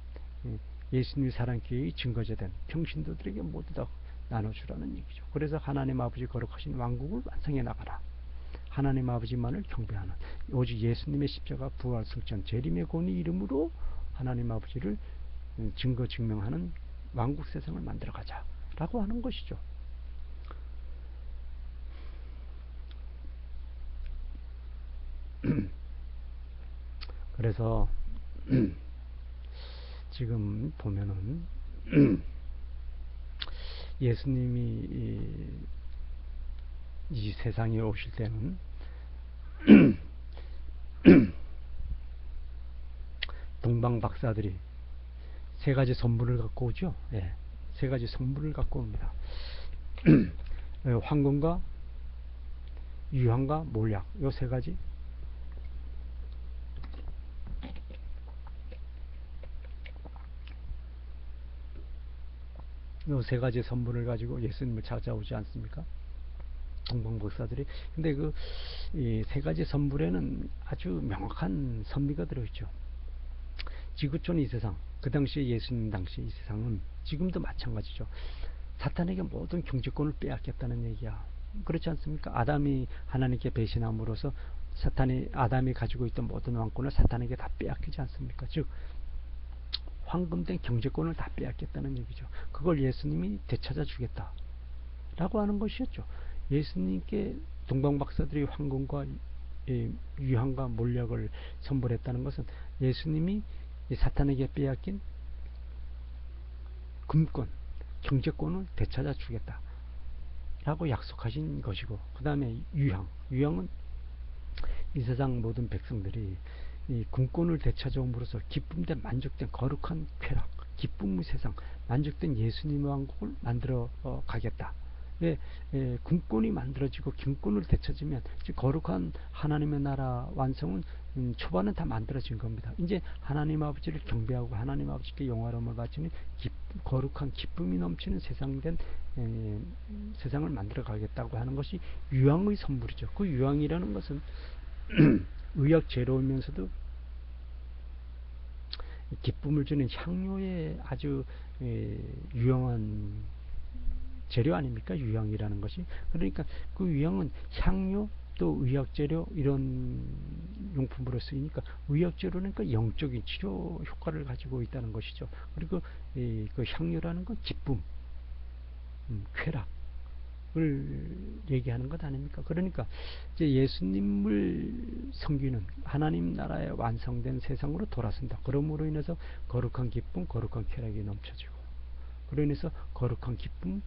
예수님의 사랑교회의 증거자된 평신도들에게 모두 다 나눠주라는 얘기죠. 그래서 하나님 아버지 거룩하신 왕국을 완성해 나가라. 하나님 아버지만을 경배하는 오직 예수님의 십자가 부활 승천 재림의 권위 이름으로 하나님 아버지를 증거 증명하는 왕국 세상을 만들어가자 라고 하는 것이죠. 그래서 지금 보면은 예수님이 이 세상에 오실 때는 동방 박사들이 세 가지 선물을 갖고 오죠. 예, 세 가지 선물을 갖고 옵니다. 황금과 유황과 몰약, 요 세 가지. 요 세 가지 선물을 가지고 예수님을 찾아오지 않습니까? 동방박사들이. 근데 그 이 세 가지 선물에는 아주 명확한 섭리가 들어있죠. 지구촌 이 세상, 그 당시에 예수님 당시 이 세상은 지금도 마찬가지죠. 사탄에게 모든 경제권을 빼앗겼다는 얘기야. 그렇지 않습니까? 아담이 하나님께 배신함으로써 아담이 가지고 있던 모든 왕권을 사탄에게 다 빼앗기지 않습니까? 즉 황금된 경제권을 다 빼앗겼다는 얘기죠. 그걸 예수님이 되찾아 주겠다 라고 하는 것이었죠. 예수님께 동방박사들이 황금과 유황과 몰약을 선물했다는 것은 예수님이 사탄에게 빼앗긴 금권, 경제권을 되찾아 주겠다 라고 약속하신 것이고, 그 다음에 유황은 이 세상 모든 백성들이 이 금권을 되찾아옴으로써 기쁨된 만족된 거룩한 쾌락, 기쁨의 세상, 만족된 예수님의 왕국을 만들어 가겠다. 금권이 만들어지고 김권을 되찾으면 거룩한 하나님의 나라 완성은 초반은 다 만들어진 겁니다. 이제 하나님 아버지를 경배하고 하나님 아버지께 영화로움을 바치는 거룩한 기쁨이 넘치는 세상을 만들어 가겠다고 하는 것이 유황의 선물이죠. 그 유황이라는 것은 의학 재료이면서도 기쁨을 주는 향료의 아주 유용한 재료 아닙니까? 유황이라는 것이. 그러니까 그 유황은 향료 또 의학재료 이런 용품으로 쓰이니까 의학재료는 영적인 치료 효과를 가지고 있다는 것이죠. 그리고 그 향료라는 건 기쁨, 쾌락을 얘기하는 것 아닙니까? 그러니까 이제 예수님을 섬기는 하나님 나라의 완성된 세상으로 돌아선다. 그러므로 인해서 거룩한 기쁨, 거룩한 쾌락이 넘쳐지고, 그로 인해서 거룩한 기쁨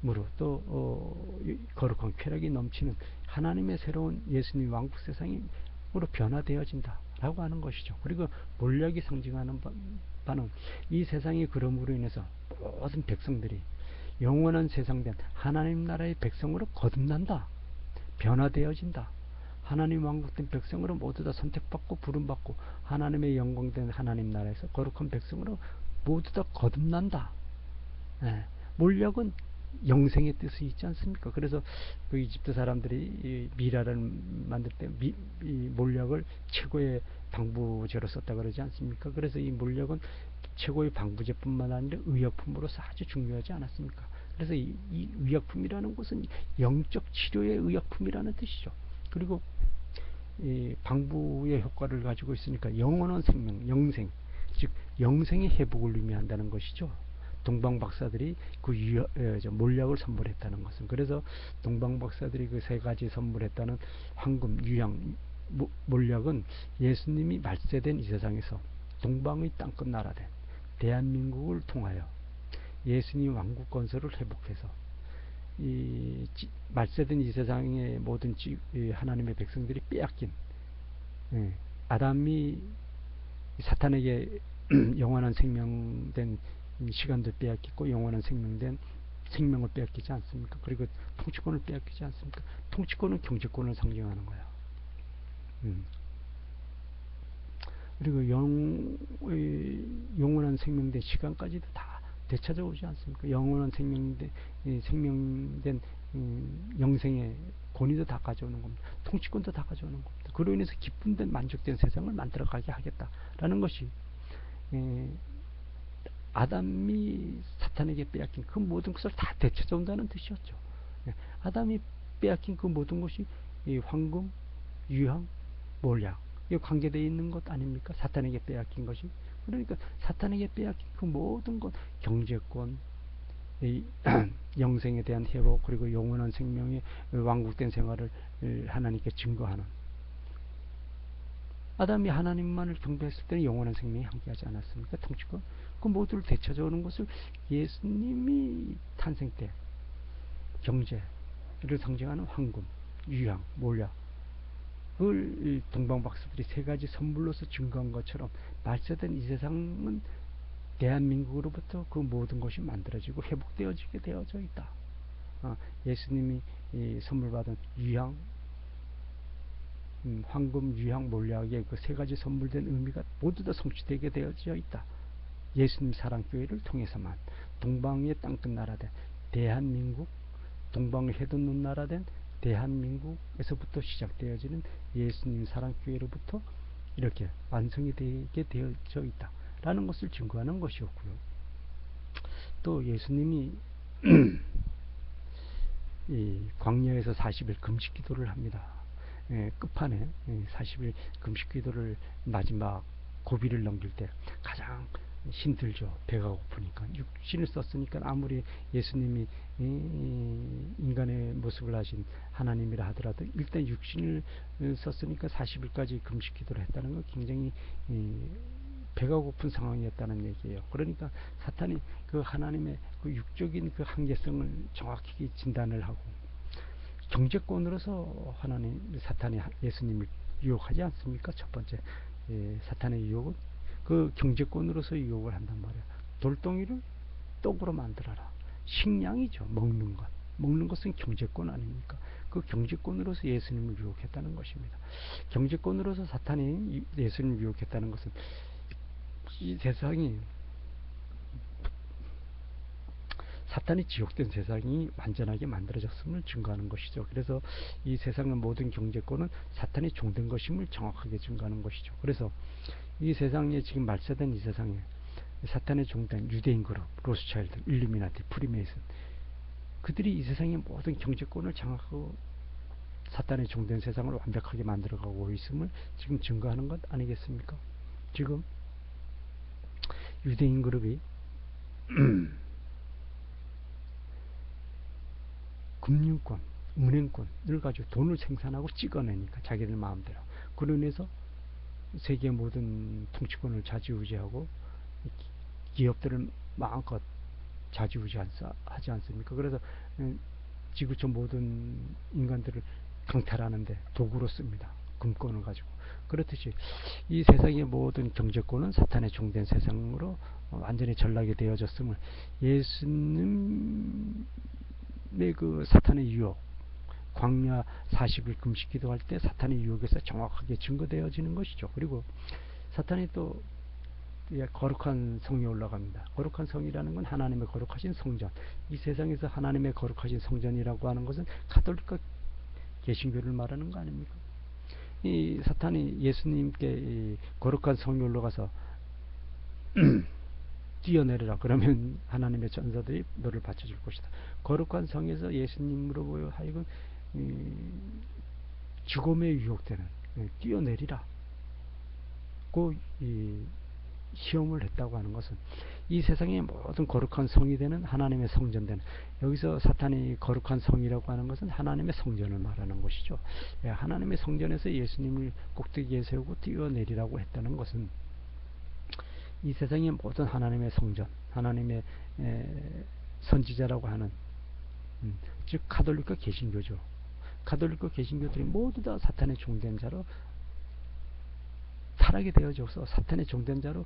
으로 또 거룩한 쾌락이 넘치는 하나님의 새로운 예수님 왕국 세상으로 변화되어진다 라고 하는 것이죠. 그리고 몰약이 상징하는 바는 이 세상이 그럼으로 인해서 모든 백성들이 영원한 세상된 하나님 나라의 백성으로 거듭난다, 변화되어진다. 하나님 왕국된 백성으로 모두 다 선택받고 부름받고 하나님의 영광된 하나님 나라에서 거룩한 백성으로 모두 다 거듭난다. 몰약은 영생의 뜻이 있지 않습니까? 그래서 그 이집트 사람들이 미라를 만들 때 몰약을 최고의 방부제로 썼다 그러지 않습니까? 그래서 이 몰약은 최고의 방부제뿐만 아니라 의약품으로서 아주 중요하지 않았습니까? 그래서 이 의약품이라는 것은 영적 치료의 의약품이라는 뜻이죠. 그리고 이 방부의 효과를 가지고 있으니까 영원한 생명, 영생, 즉 영생의 회복을 의미한다는 것이죠. 동방박사들이 그 몰약을 선물했다는 것은, 그래서 동방박사들이 그 세 가지 선물했다는 황금, 유황, 몰약은 예수님이 말세된 이 세상에서 동방의 땅끝 나라된 대한민국을 통하여 예수님 왕국 건설을 회복해서 이 말세된 이 세상의 모든 하나님의 백성들이 빼앗긴, 예, 아담이 사탄에게 영원한 생명된 시간도 빼앗겼고 영원한 생명을 빼앗기지 않습니까? 그리고 통치권을 빼앗기지 않습니까? 통치권은 경제권을 상징하는 거야. 그리고 영원한 생명된 시간까지도 다 되찾아오지 않습니까? 영원한 생명된 영생의 권위도 다 가져오는 겁니다. 통치권도 다 가져오는 겁니다. 그로 인해서 기쁨된 만족된 세상을 만들어가게 하겠다라는 것이 아담이 사탄에게 빼앗긴 그 모든 것을 다 되찾아온다는 뜻이었죠. 아담이 빼앗긴 그 모든 것이 이 황금, 유향, 몰약, 이 관계되어 있는 것 아닙니까? 사탄에게 빼앗긴 것이. 그러니까 사탄에게 빼앗긴 그 모든 것, 경제권, 이 영생에 대한 회복, 그리고 영원한 생명의 왕국된 생활을 하나님께 증거하는, 아담이 하나님만을 경배했을 때는 영원한 생명이 함께하지 않았습니까? 통치권, 그 모두를 되찾아오는 것을 예수님이 탄생 때 경제를 상징하는 황금, 유향, 몰약, 그걸 동방박사들이 세 가지 선물로서 증거한 것처럼 말세된 이 세상은 대한민국으로부터 그 모든 것이 만들어지고 회복되어지게 되어져 있다. 예수님이 선물 받은 유향, 황금, 유향, 몰약의 그 세 가지 선물된 의미가 모두 다 성취되게 되어져 있다. 예수님 사랑교회를 통해서만 동방의 땅끝 나라된 대한민국, 동방을 해돋는 나라된 대한민국에서부터 시작되어지는 예수님 사랑교회로부터 이렇게 완성이 되게 되어져 있다라는 것을 증거하는 것이었고요. 또 예수님이 이 광야에서 40일 금식 기도를 합니다. 끝판에 40일 금식 기도를 마지막 고비를 넘길 때 가장 힘들죠. 배가 고프니까. 육신을 썼으니까 아무리 예수님이 인간의 모습을 하신 하나님이라 하더라도 일단 육신을 썼으니까 40일까지 금식 기도를 했다는 건 굉장히 배가 고픈 상황이었다는 얘기예요. 그러니까 사탄이 그 하나님의 그 육적인 그 한계성을 정확히 진단을 하고 경제권으로서 사탄이 예수님을 유혹하지 않습니까? 첫 번째 사탄의 유혹은 그 경제권으로서 유혹을 한단 말이야. 돌덩이를 떡으로 만들어라. 식량이죠. 먹는 것. 먹는 것은 경제권 아닙니까? 그 경제권으로서 예수님을 유혹했다는 것입니다. 경제권으로서 사탄이 예수님을 유혹했다는 것은 이 세상이, 사탄이 지옥된 세상이 완전하게 만들어졌음을 증거하는 것이죠. 그래서 이 세상의 모든 경제권은 사탄이 종된 것임을 정확하게 증거하는 것이죠. 그래서 이 세상에 지금 말세된 이 세상에 사탄의 종된 유대인 그룹, 로스차일드, 일루미나티, 프리메이슨, 그들이 이 세상의 모든 경제권을 장악하고 사탄의 종된 세상을 완벽하게 만들어가고 있음을 지금 증거하는 것 아니겠습니까? 지금 유대인 그룹이 금융권, 은행권을 가지고 돈을 생산하고 찍어내니까 자기들 마음대로. 그로 인해서 세계 모든 통치권을 좌지우지하고 기업들을 마음껏 좌지우지하지 않습니까? 그래서 지구촌 모든 인간들을 강탈하는데 도구로 씁니다. 금권을 가지고. 그렇듯이 이 세상의 모든 경제권은 사탄의 종된 세상으로 완전히 전락이 되어졌음을 예수님의 그 사탄의 유혹, 광야 40일 금식 기도할 때 사탄의 유혹에서 정확하게 증거되어지는 것이죠. 그리고 사탄이 또 거룩한 성에 올라갑니다. 거룩한 성이라는 건 하나님의 거룩하신 성전. 이 세상에서 하나님의 거룩하신 성전이라고 하는 것은 가톨릭과 개신교를 말하는 거 아닙니까? 이 사탄이 예수님께 이 거룩한 성에 올라가서 뛰어내려라. 그러면 하나님의 전사들이 너를 받쳐줄 것이다. 거룩한 성에서 예수님으로 하여금 죽음에 유혹되는, 뛰어내리라. 그 시험을 했다고 하는 것은 이 세상의 모든 거룩한 성이 되는 하나님의 성전되는, 여기서 사탄이 거룩한 성이라고 하는 것은 하나님의 성전을 말하는 것이죠. 하나님의 성전에서 예수님을 꼭대기에 세우고 뛰어내리라고 했다는 것은 이 세상의 모든 하나님의 성전, 하나님의 선지자라고 하는 즉 가톨릭과 개신교죠. 가톨릭과 개신교들이 모두 다 사탄의 종된 자로 타락이 되어져서 사탄의 종된 자로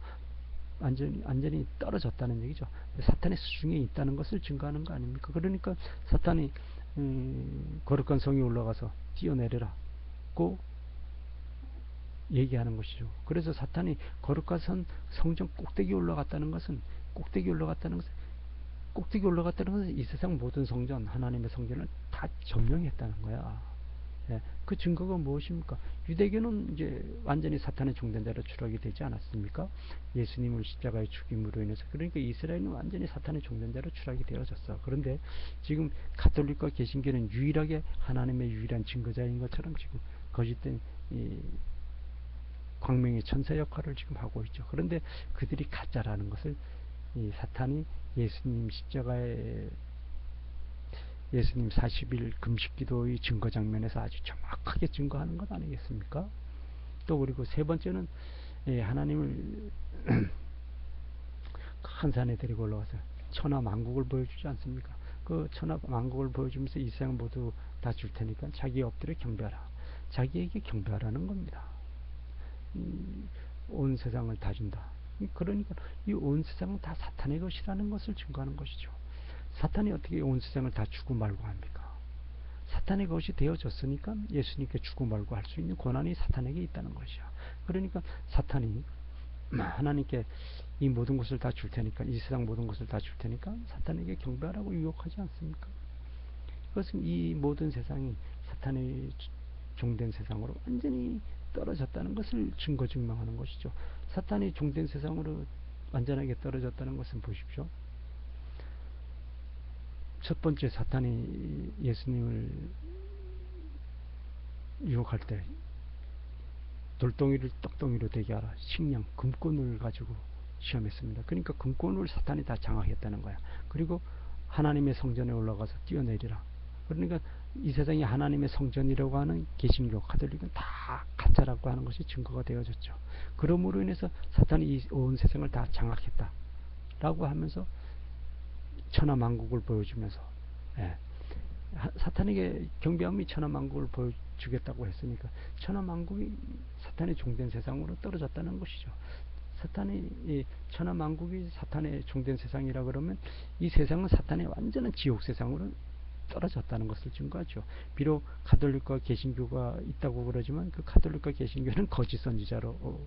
완전히 떨어졌다는 얘기죠. 사탄의 수중에 있다는 것을 증거하는 거 아닙니까? 그러니까 사탄이 거룩한 성에 올라가서 뛰어내려라고 얘기하는 것이죠. 그래서 사탄이 거룩한 성전 꼭대기에 올라갔다는 것은 이 세상 모든 성전, 하나님의 성전을 다 점령했다는 거야. 예, 그 증거가 무엇입니까? 유대교는 이제 완전히 사탄의 종된 자로 추락이 되지 않았습니까? 예수님을 십자가에 죽임으로 인해서. 그러니까 이스라엘은 완전히 사탄의 종된 자로 추락이 되어졌어. 그런데 지금 가톨릭과 개신교는 유일하게 하나님의 유일한 증거자인 것처럼 지금 거짓된 광명의 천사 역할을 지금 하고 있죠. 그런데 그들이 가짜라는 것을 이 사탄이 예수님 십자가에 예수님 40일 금식기도의 증거 장면에서 아주 정확하게 증거하는 것 아니겠습니까? 또 그리고 세 번째는 하나님을 큰 산에 데리고 올라가서 천하 만국을 보여주지 않습니까? 그 천하 만국을 보여주면서 이 세상 모두 다 줄 테니까 자기 엎드려 경배하라. 자기에게 경배하라는 겁니다. 온 세상을 다 준다. 그러니까 이 온 세상은 다 사탄의 것이라는 것을 증거하는 것이죠. 사탄이 어떻게 온 세상을 다 주고 말고 합니까? 사탄의 것이 되어졌으니까 예수님께 주고 말고 할 수 있는 권한이 사탄에게 있다는 것이죠. 그러니까 사탄이 하나님께 이 모든 것을 다 줄 테니까, 이 세상 모든 것을 다 줄 테니까 사탄에게 경배하라고 유혹하지 않습니까? 그것은 이 모든 세상이 사탄의 종된 세상으로 완전히 떨어졌다는 것을 증거 증명하는 것이죠. 사탄이 종된 세상으로 완전하게 떨어졌다는 것은 보십시오. 첫 번째 사탄이 예수님을 유혹할 때 돌덩이를 떡덩이로 되게 하라. 식량, 금권을 가지고 시험했습니다. 그러니까 금권을 사탄이 다 장악했다는 거야. 그리고 하나님의 성전에 올라가서 뛰어내리라. 그러니까 이 세상이 하나님의 성전이라고 하는 개신교, 가톨릭은 다 가짜라고 하는 것이 증거가 되어졌죠. 그러므로 인해서 사탄이 이 온 세상을 다 장악했다 라고 하면서 천하 만국을 보여주면서 사탄에게 경배함이 천하 만국을 보여주겠다고 했으니까 천하 만국이 사탄의 종된 세상으로 떨어졌다는 것이죠. 사탄이 천하 만국이 사탄의 종된 세상이라 그러면 이 세상은 사탄의 완전한 지옥 세상으로 떨어졌다는 것을 증거하죠. 비록 가톨릭과 개신교가 있다고 그러지만 그 가톨릭과 개신교는 거짓 선지자로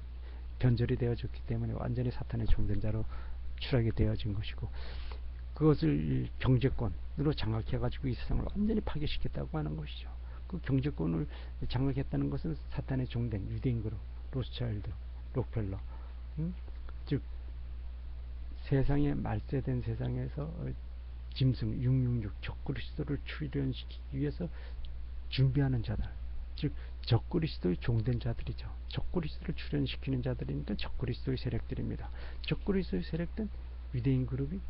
변절이 되어졌기 때문에 완전히 사탄의 종된 자로 추락이 되어진 것이고, 그것을 경제권으로 장악해가지고 이 세상을 완전히 파괴시켰다고 하는 것이죠. 그 경제권을 장악했다는 것은 사탄의 종된 유대인 그룹, 로스차일드, 록펠러, 즉 세상에 말세된 세상에서 짐승 666 적그리스도를 출현시키기 위해서 준비하는 자들, 즉 적그리스도의 종된 자들이죠. 적그리스도를 출현시키는 자들이니까 적그리스도의 세력들입니다. 적그리스도의 세력된 유대인 그룹이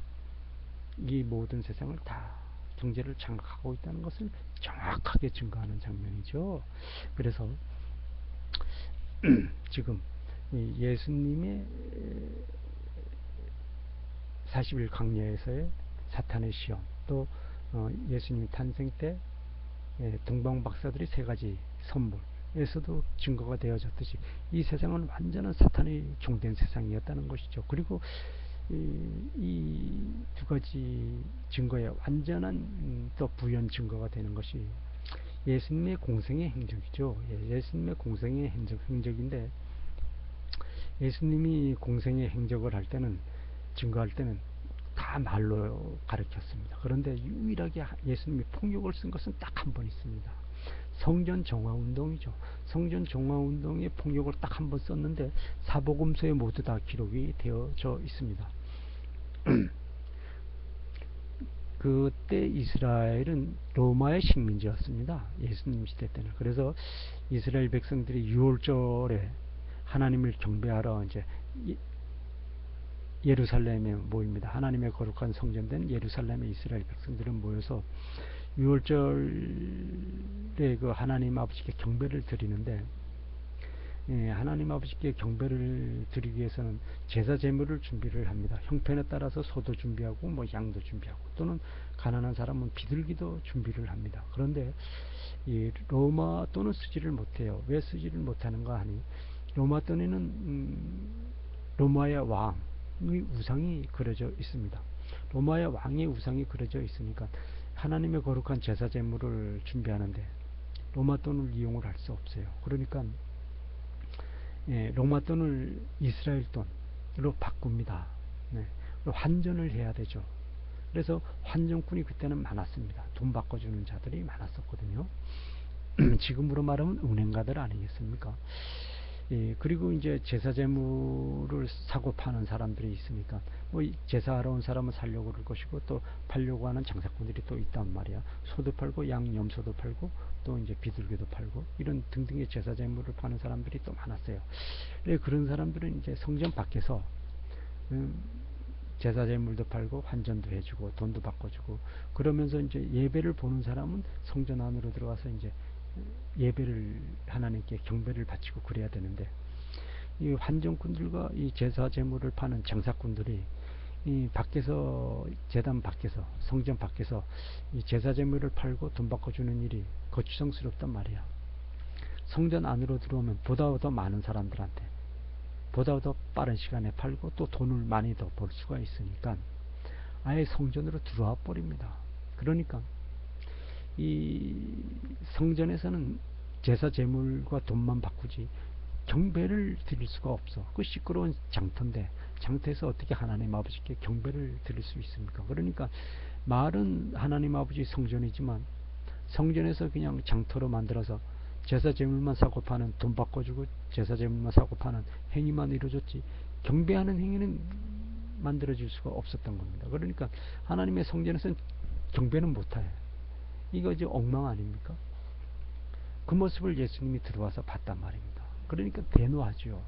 이 모든 세상을 다 경제를 장악하고 있다는 것을 정확하게 증거하는 장면이죠. 그래서 지금 예수님의 40일 강야에서의 사탄의 시험, 또 예수님 탄생 때 동방 박사들이 세 가지 선물에서도 증거가 되어졌듯이 이 세상은 완전한 사탄의 종된 세상이었다는 것이죠. 그리고 이 두 가지 증거에 완전한 또 부연 증거가 되는 것이 예수님의 공생의 행적이죠. 예수님의 공생의 행적인데, 예수님이 공생의 행적을 할 때는, 증거할 때는 다 말로 가르쳤습니다. 그런데 유일하게 예수님이 폭력을 쓴 것은 딱 한 번 있습니다. 성전 정화 운동이죠. 성전 정화 운동에 폭력을 딱 한 번 썼는데 사복음서에 모두 다 기록이 되어져 있습니다. 그때 이스라엘은 로마의 식민지였습니다. 예수님 시대 때는. 그래서 이스라엘 백성들이 6월절에 하나님을 경배하러 이제 예루살렘에 모입니다. 하나님의 거룩한 성전된 예루살렘에 이스라엘 백성들은 모여서 6월절에 그 하나님 아버지께 경배를 드리는데, 하나님 아버지께 경배를 드리기 위해서는 제사 제물을 준비를 합니다. 형편에 따라서 소도 준비하고 뭐 양도 준비하고, 또는 가난한 사람은 비둘기도 준비를 합니다. 그런데 이 로마 돈은 쓰지를 못해요. 왜 쓰지를 못하는가 하니, 로마 돈에는 로마의 왕의 우상이 그려져 있습니다. 로마의 왕의 우상이 그려져 있으니까 하나님의 거룩한 제사 제물을 준비하는데 로마 돈을 이용을 할 수 없어요. 그러니까 로마 돈을 이스라엘 돈으로 바꿉니다. 네. 환전을 해야 되죠. 그래서 환전꾼이 그때는 많았습니다. 돈 바꿔주는 자들이 많았었거든요. 지금으로 말하면 은행가들 아니겠습니까? 그리고 이제 제사 제물을 사고 파는 사람들이 있으니까, 뭐 제사하러 온 사람은 살려고 그럴 것이고, 또 팔려고 하는 장사꾼들이 또 있단 말이야. 소도 팔고 양 염소도 팔고 또 이제 비둘기도 팔고, 이런 등등의 제사 제물을 파는 사람들이 또 많았어요. 그런 사람들은 이제 성전 밖에서 제사 제물도 팔고 환전도 해주고 돈도 바꿔주고, 그러면서 이제 예배를 보는 사람은 성전 안으로 들어가서 이제 예배를, 하나님께 경배를 바치고 그래야 되는데, 이 환전꾼들과 이 제사 제물을 파는 장사꾼들이 이 밖에서, 제단 밖에서, 성전 밖에서 이 제사 제물을 팔고 돈 바꿔주는 일이 거추장스럽단 말이야. 성전 안으로 들어오면 보다 더 많은 사람들한테 보다 더 빠른 시간에 팔고 또 돈을 많이 더 벌 수가 있으니까 아예 성전으로 들어와 버립니다. 그러니까 이 성전에서는 제사 제물과 돈만 바꾸지 경배를 드릴 수가 없어. 그 시끄러운 장터인데, 장터에서 어떻게 하나님 아버지께 경배를 드릴 수 있습니까? 그러니까 말은 하나님 아버지 성전이지만 성전에서 그냥 장터로 만들어서 제사 제물만 사고 파는, 돈 바꿔주고 제사 제물만 사고 파는 행위만 이루어졌지, 경배하는 행위는 만들어질 수가 없었던 겁니다. 그러니까 하나님의 성전에서는 경배는 못해. 이거 이제 엉망 아닙니까? 그 모습을 예수님이 들어와서 봤단 말입니다. 그러니까 대노하죠.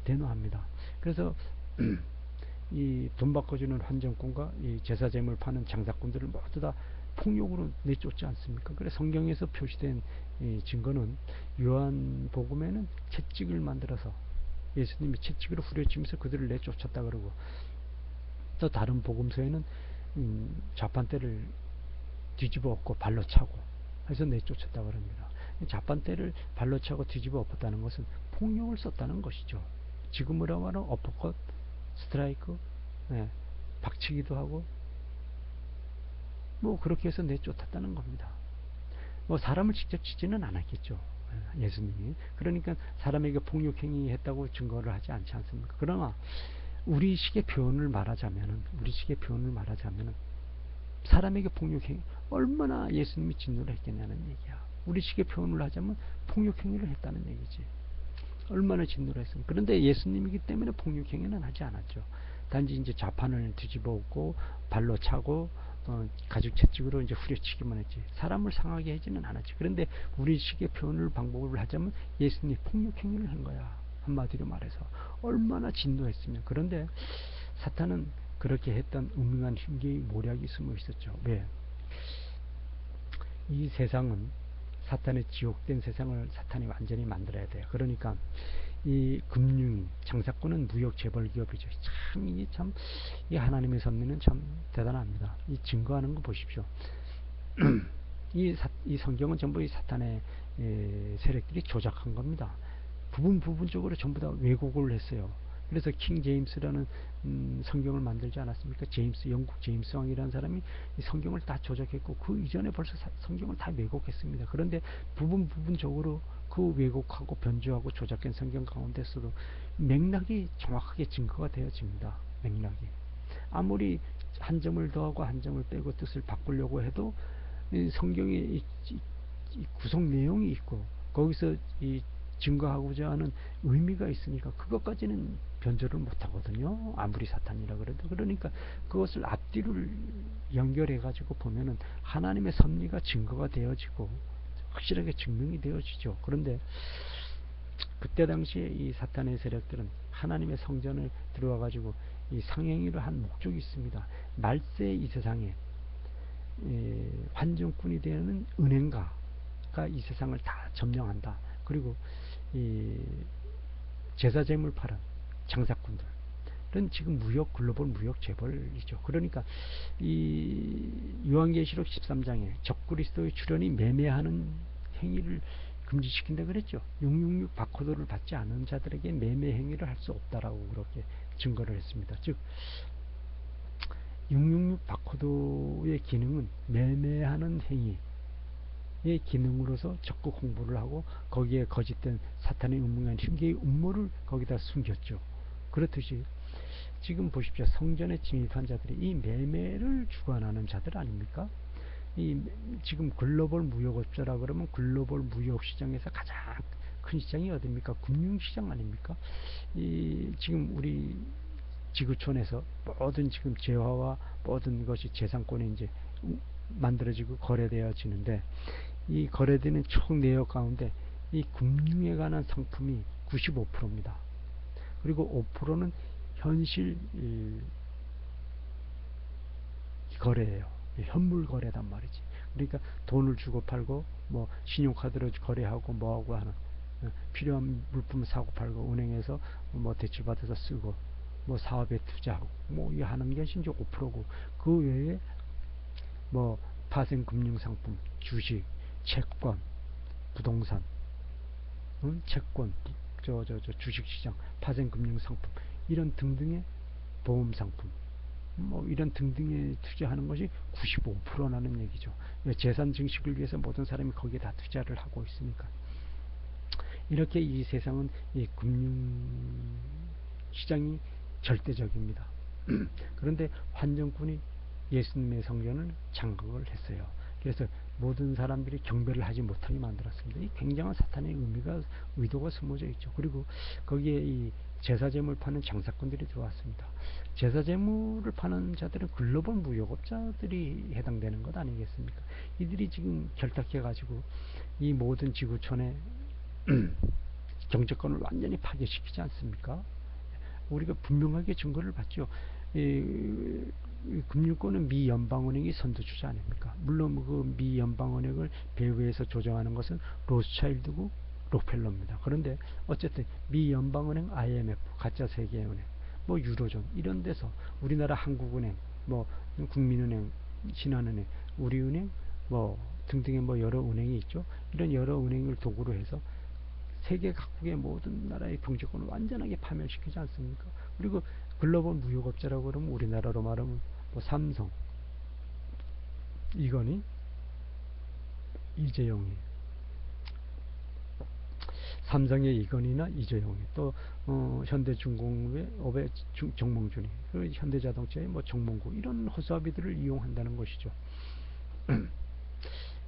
대노합니다. 그래서 이 돈 바꿔주는 환전꾼과 이 제사 제물 파는 장사꾼들을 모두 다 폭력으로 내쫓지 않습니까? 그래서 성경에서 표시된 이 증거는, 요한복음에는 채찍을 만들어서 예수님이 채찍으로 후려치면서 그들을 내쫓았다 그러고, 또 다른 복음서에는 좌판대를 뒤집어 엎고 발로 차고 해서 내쫓았다 그럽니다. 좌판대를 발로 차고 뒤집어 엎었다는 것은 폭력을 썼다는 것이죠. 지금으로 말하면 어퍼컷, 스트라이크, 박치기도 하고 뭐 그렇게 해서 내쫓았다는 겁니다. 뭐 사람을 직접 치지는 않았겠죠, 예수님이. 그러니까 사람에게 폭력행위 했다고 증거를 하지 않지 않습니까? 그러나 우리식의 표현을 말하자면은 사람에게 폭력행위, 얼마나 예수님이 진노를 했겠냐는 얘기야. 우리식의 표현을 하자면 폭력행위를 했다는 얘기지. 얼마나 진노를 했습니까? 그런데 예수님이기 때문에 폭력행위는 하지 않았죠. 단지 이제 좌판을 뒤집어 엎고 발로 차고 가죽 채찍으로 이제 후려치기만 했지, 사람을 상하게 하지는 않았지. 그런데 우리식의 표현을 방법을 하자면 예수님이 폭력행위를 한 거야, 한마디로 말해서. 얼마나 진노했으면. 그런데 사탄은 그렇게 했던 음흉한 흉계의 모략이 숨어 있었죠. 왜? 이 세상은, 사탄의 지옥된 세상을 사탄이 완전히 만들어야 돼요. 그러니까 이 금융인, 장사꾼은 무역 재벌 기업이죠. 참, 이게 참, 이 하나님의 섭리는 참 대단합니다. 이 증거하는 거 보십시오. 이 성경은 전부 이 사탄의 세력들이 조작한 겁니다. 부분적으로 전부 다 왜곡을 했어요. 그래서 킹 제임스라는 성경을 만들지 않았습니까? 영국 제임스 왕이라는 사람이 이 성경을 다 조작했고, 그 이전에 벌써 성경을 다 왜곡했습니다. 그런데 부분적으로 그 왜곡하고 변조하고 조작된 성경 가운데서도 맥락이 정확하게 증거가 되어집니다. 맥락이. 아무리 한 점을 더하고 한 점을 빼고 뜻을 바꾸려고 해도 성경에 이 구성 내용이 있고, 거기서 이 증거하고자 하는 의미가 있으니까 그것까지는 변조를 못하거든요, 아무리 사탄이라 그래도. 그러니까 그것을 앞뒤를 연결해 가지고 보면은 하나님의 섭리가 증거가 되어지고 확실하게 증명이 되어지죠. 그런데 그때 당시에 이 사탄의 세력들은 하나님의 성전을 들어와 가지고 이 상행위를 한 목적이 있습니다. 말세 이 세상에 환전꾼이 되는 은행가가 이 세상을 다 점령한다. 그리고 이 제사 제물 파는 장사꾼들 은 지금 글로벌 무역 재벌이죠. 그러니까 이 요한계시록 13장에 적그리스도의 출현이 매매하는 행위를 금지시킨다 그랬죠. 666 바코드를 받지 않은 자들에게 매매 행위를 할 수 없다라고 그렇게 증거를 했습니다. 즉 666 바코드의 기능은 매매하는 행위의 기능으로서 적극 홍보를 하고 거기에 거짓된 사탄의 음흉한 흉계의 음모를 거기다 숨겼죠. 그렇듯이 지금 보십시오. 성전에 침입한 자들이 이 매매를 주관하는 자들 아닙니까? 지금 글로벌 무역업자라 그러면 글로벌 무역시장에서 가장 큰 시장이 어딥니까? 금융시장 아닙니까? 지금 우리 지구촌에서 모든 지금 재화와 모든 것이 재산권이 이제 만들어지고 거래되어지는데 이 거래되는 총 내역 가운데 이 금융에 관한 상품이 95%입니다. 그리고 5%는 현실 거래예요. 현물 거래단 말이지. 그러니까 돈을 주고 팔고 뭐 신용카드로 거래하고 뭐하고 하는 필요한 물품 사고 팔고 은행에서 뭐 대출 받아서 쓰고 뭐 사업에 투자하고 뭐 이 하는 것이 이제 5%고 그 외에 뭐 파생 금융 상품, 주식, 채권, 부동산, 채권, 주식시장, 파생 금융 상품 이런 등등의 보험 상품 뭐 이런 등등에 투자하는 것이 95%라는 얘기죠. 재산 증식을 위해서 모든 사람이 거기에 다 투자를 하고 있으니까 이렇게 이 세상은 이 금융 시장이 절대적입니다. 그런데 환정꾼이 예수님의 성전을 장악을 했어요. 그래서 모든 사람들이 경배를 하지 못하게 만들었습니다. 이 굉장한 사탄의 의도가 숨어져 있죠. 그리고 거기에 이 제사제물 파는 장사꾼들이 들어왔습니다. 제사제물을 파는 자들은 글로벌 무역업자들이 해당되는 것 아니겠습니까? 이들이 지금 결탁해 가지고 이 모든 지구촌의 경제권을 완전히 파괴시키지 않습니까? 우리가 분명하게 증거를 봤죠. 금융권은 미 연방은행이 선두주자 아닙니까? 물론 그 미 연방은행을 배후에서 조정하는 것은 로스차일드고 록펠러입니다. 그런데 어쨌든 미 연방은행, IMF, 가짜 세계은행, 뭐 유로존 이런 데서 우리나라 한국은행, 뭐 국민은행, 신한은행, 우리은행, 뭐 등등의 뭐 여러 은행이 있죠. 이런 여러 은행을 도구로 해서 세계 각국의 모든 나라의 경제권을 완전하게 파멸시키지 않습니까? 그리고 글로벌 무역업자라고 그러면 우리나라로 말하면 뭐 삼성, 이건희, 이재용이, 삼성의 이건희나 이재용이, 또 현대중공업의 정몽준이, 그리고 현대자동차의 뭐 정몽구 이런 허수아비들을 이용한다는 것이죠.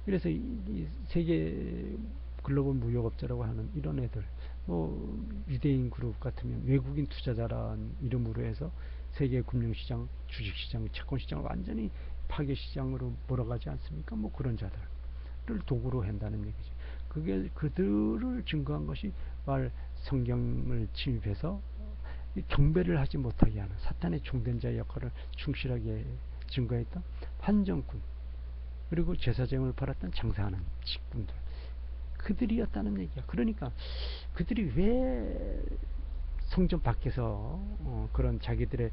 그래서 이 세계 글로벌 무역업자라고 하는 이런 애들, 뭐 유대인 그룹 같으면 외국인 투자자라는 이름으로 해서 세계 금융시장, 주식시장, 채권시장을 완전히 파괴시장으로 몰아가지 않습니까? 뭐 그런 자들을 도구로 한다는 얘기죠. 그게 그들을 증거한 것이 말 성경을 침입해서 경배를 하지 못하게 하는 사탄의 종된 자의 역할을 충실하게 증거했던 환정꾼, 그리고 제사쟁을 팔았던 장사하는 직분들, 그들이었다는 얘기야. 그러니까 그들이 왜 성전 밖에서 그런 자기들의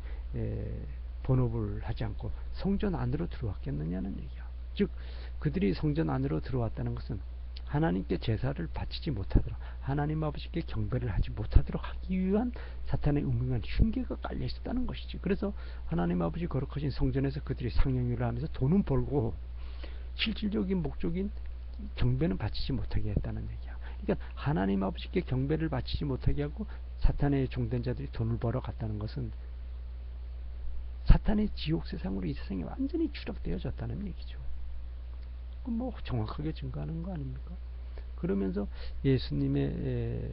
본업을 하지 않고 성전 안으로 들어왔겠느냐는 얘기야. 즉 그들이 성전 안으로 들어왔다는 것은 하나님께 제사를 바치지 못하도록, 하나님 아버지께 경배를 하지 못하도록 하기 위한 사탄의 음흉한 흉계가 깔려 있었다는 것이지. 그래서 하나님 아버지 거룩하신 성전에서 그들이 상영유를 하면서 돈은 벌고 실질적인 목적인 경배는 바치지 못하게 했다는 얘기야. 그러니까 하나님 아버지께 경배를 바치지 못하게 하고 사탄의 종된 자들이 돈을 벌어 갔다는 것은 사탄의 지옥 세상으로 이 세상이 완전히 추락되어졌다는 얘기죠. 뭐 정확하게 증거하는 거 아닙니까? 그러면서 예수님의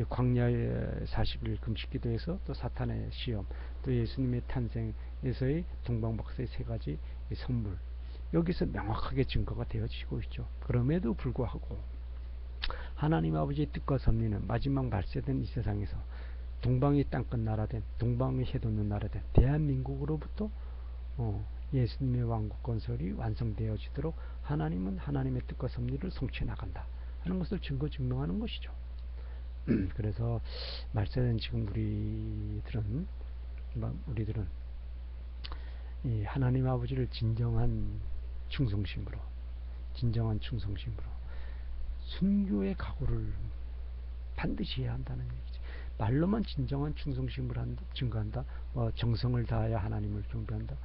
광야의 40일 금식기도에서 또 사탄의 시험, 또 예수님의 탄생에서의 동방박사의 세 가지 선물, 여기서 명확하게 증거가 되어지고 있죠. 그럼에도 불구하고 하나님 아버지의 뜻과 섭리는 마지막 말세된 이 세상에서 동방이 땅끝 나라된, 동방이 해돋는 나라된 대한민국으로부터 예수님의 왕국 건설이 완성되어지도록 하나님은 하나님의 뜻과 섭리를 성취해 나간다 하는 것을 증거 증명하는 것이죠. 그래서 말세는 지금 우리들은 이 하나님 아버지를 진정한 충성심으로 순교의 각오를 반드시 해야 한다는 얘기죠. 말로만 진정한 충성심을 증거한다. 정성을 다하여 하나님을 경배한다.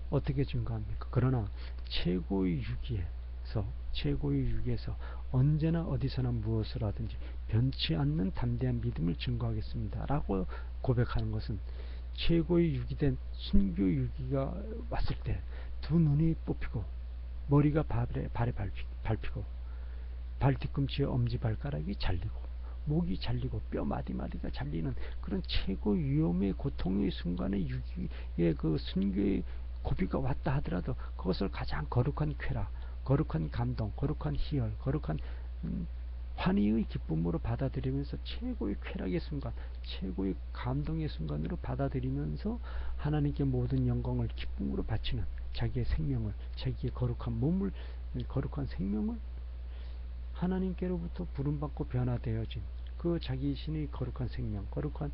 어떻게 증거합니까? 그러나 최고의 유기에서 언제나 어디서나 무엇을 하든지 변치 않는 담대한 믿음을 증거하겠습니다 라고 고백하는 것은, 최고의 유기된 순교 유기가 왔을 때 두 눈이 뽑히고 머리가 발에 밟히고 발뒤꿈치에 엄지발가락이 잘리고 목이 잘리고 뼈 마디마디가 잘리는 그런 최고 위험의 고통의 순간에 유기의 그 순교의 고비가 왔다 하더라도 그것을 가장 거룩한 쾌락, 거룩한 감동, 거룩한 희열, 거룩한 환희의 기쁨으로 받아들이면서 최고의 쾌락의 순간, 최고의 감동의 순간으로 받아들이면서 하나님께 모든 영광을 기쁨으로 바치는 자기의 생명을, 자기의 거룩한 몸을, 거룩한 생명을 하나님께로부터 부름받고 변화되어진 그 자기 신의 거룩한 생명, 거룩한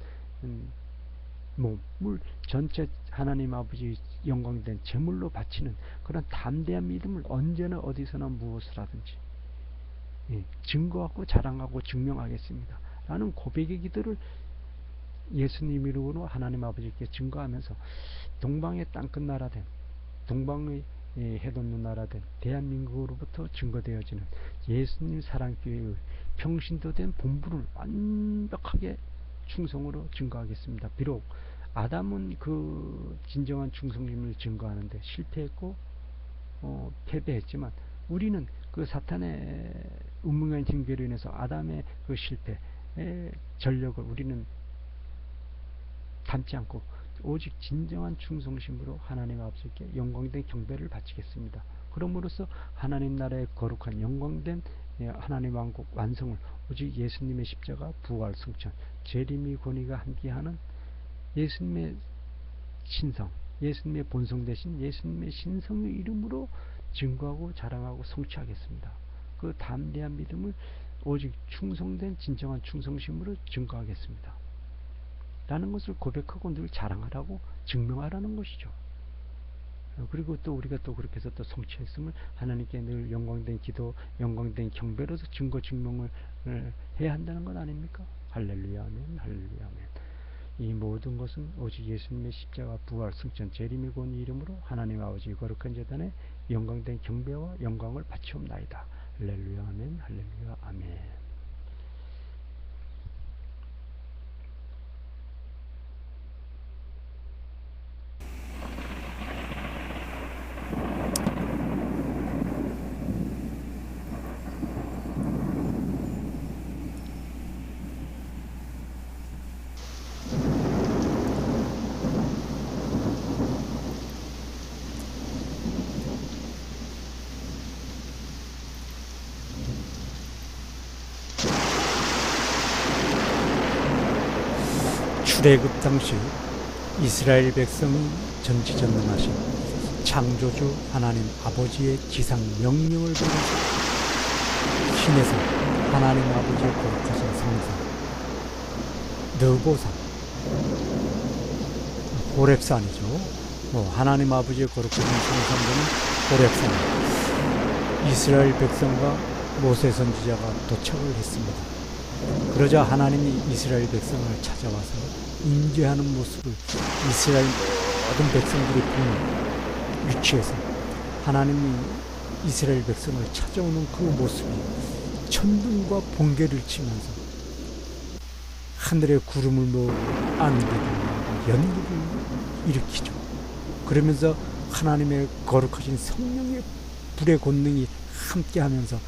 몸을 전체 하나님 아버지 영광된 제물로 바치는 그런 담대한 믿음을 언제나 어디서나 무엇을 하든지 증거하고 자랑하고 증명하겠습니다 라는 고백의 기도를 예수님 이름으로 하나님 아버지께 증거하면서 동방의 땅끝 나라된, 동방의 해돋는 나라된 대한민국으로부터 증거되어지는 예수님 사랑교회의 평신도된 본부를 완벽하게 충성으로 증거하겠습니다. 비록 아담은 그 진정한 충성심을 증거하는데 실패했고 패배했지만, 우리는 그 사탄의 음흉한 징계로 인해서 아담의 그 실패의 전력을 우리는 담지 않고 오직 진정한 충성심으로 하나님 아버지께 영광된 경배를 바치겠습니다. 그럼으로써 하나님 나라의 거룩한 영광된 하나님 왕국 완성을 오직 예수님의 십자가, 부활, 승천, 재림의 권위가 함께하는 예수님의 신성, 예수님의 본성 대신 예수님의 신성의 이름으로 증거하고 자랑하고 성취하겠습니다. 그 담대한 믿음을 오직 충성된 진정한 충성심으로 증거하겠습니다 라는 것을 고백하고 늘 자랑하라고, 증명하라는 것이죠. 그리고 또 우리가 또 그렇게 해서 또 성취했음을 하나님께 늘 영광된 기도, 영광된 경배로서 증명을 해야 한다는 것 아닙니까? 할렐루야 아멘, 할렐루야 아멘. 이 모든 것은 오직 예수님의 십자가, 부활, 승천, 재림의 권위 이름으로 하나님 아버지 거룩한 제단에 영광된 경배와 영광을 바치옵나이다. 할렐루야 아멘, 할렐루야 아멘. 출애굽 당시 이스라엘 백성이 전지전능하신 창조주 하나님 아버지의 지상 명령을 받아서 신에서 하나님 아버지의 거룩하신 성산 느보산, 호렙산이죠. 하나님 아버지의 거룩하신 성산되는 호렙산, 이스라엘 백성과 모세 선지자가 도착을 했습니다. 그러자 하나님이 이스라엘 백성을 찾아와서 임재하는 모습을 이스라엘 모든 백성들이 보는 위치에서 하나님이 이스라엘 백성을 찾아오는 그 모습이 천둥과 번개를 치면서 하늘에 구름을 모으고 안개를 연기를 일으키죠. 그러면서 하나님의 거룩하신 성령의 불의 권능이 함께하면서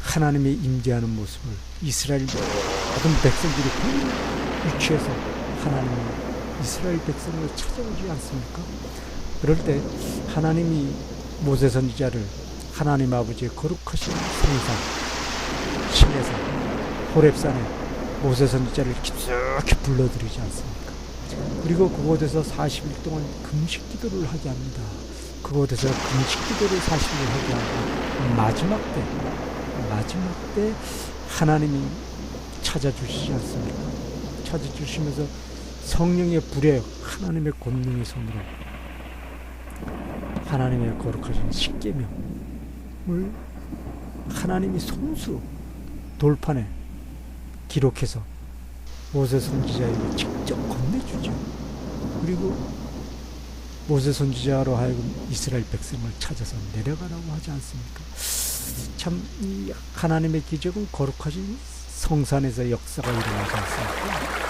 하나님의 임재하는 모습을 이스라엘 모든 백성들이 보는 위치에서 하나님이 이스라엘 백성을 찾아오지 않습니까? 그럴 때 하나님이 모세 선지자를 하나님 아버지의 거룩하신 성산 신에서 호렙산에 모세 선지자를 깊숙이 불러들이지 않습니까? 그리고 그곳에서 40일 동안 금식 기도를 하게 합니다. 그곳에서 금식 기도를 40일 하게 하고 마지막 때 하나님이 찾아주시지 않습니까? 찾아주시면서 성령의 불에 하나님의 권능의 손으로 하나님의 거룩하신 십계명을 하나님이 손수 돌판에 기록해서 모세 선지자에게 직접 건네주죠. 그리고 모세 선지자로 하여금 이스라엘 백성을 찾아서 내려가라고 하지 않습니까? 참 이 하나님의 기적은 거룩하신 성산에서 역사가 일어나지 않습니까?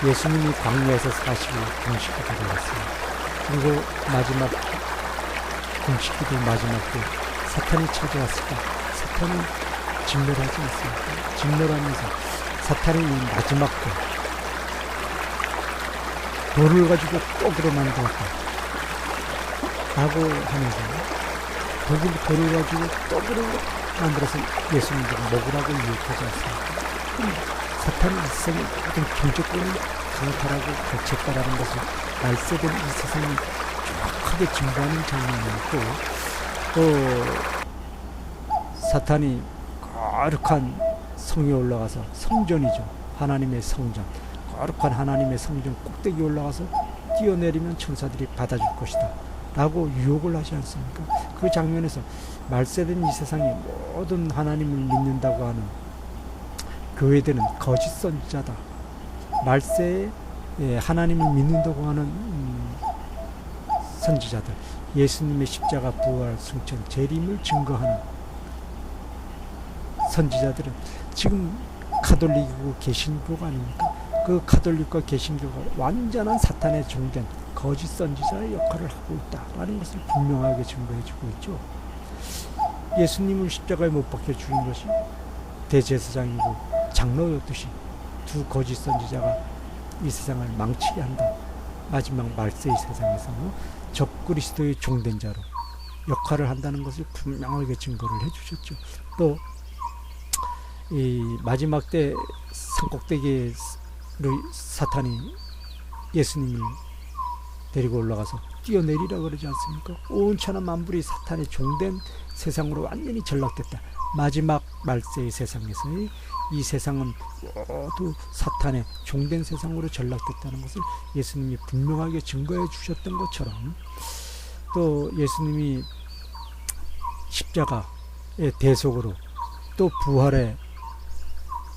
예수님이 광야에서 40일 금식기도를 했어요. 그리고 마지막 금식기도 마지막 때 사탄이 찾아왔을 때 사탄이 진멸하지 않습니까? 진멸하면서 사탄이 이 마지막 때 돌을 가지고 떡으로 만들었다 라고 하면서 돌을 가지고 떡으로 만들어서 예수님을 먹으라고 유혹하지 않습니까? 사탄이 이 세상의 모든 경제권을 강탈하고 거쳤다라는 것을 말세된 이 세상이 정확하게 증거하는 장면이었고, 또 사탄이 거룩한 성에 올라가서 성전이죠. 하나님의 성전, 거룩한 하나님의 성전 꼭대기에 올라가서 뛰어내리면 천사들이 받아줄 것이다 라고 유혹을 하지 않습니까? 그 장면에서 말세된 이 세상에 모든 하나님을 믿는다고 하는 교회들은 거짓 선지자다. 말세에 하나님을 믿는다고 하는 선지자들, 예수님의 십자가 부활 승천 재림을 증거하는 선지자들은 지금 가톨릭이고 개신교가 아닙니까? 그 가톨릭과 개신교가 완전한 사탄의 종된 거짓 선지자의 역할을 하고 있다라는 것을 분명하게 증거해주고 있죠. 예수님을 십자가에 못 박혀 죽인 것이 대제사장이고 장로였듯이 두 거짓 선지자가 이 세상을 망치게 한다. 마지막 말세의 세상에서 적그리스도의 종된 자로 역할을 한다는 것을 분명하게 증거를 해주셨죠. 또 이 마지막 때 산꼭대기에 사탄이 예수님을 데리고 올라가서 뛰어내리라 그러지 않습니까? 온 천하 만물이 사탄의 종된 세상으로 완전히 전락됐다. 마지막 말세의 세상에서의 이 세상은 모두 사탄의 종된 세상으로 전락됐다는 것을 예수님이 분명하게 증거해 주셨던 것처럼, 또 예수님이 십자가의 대속으로 또 부활의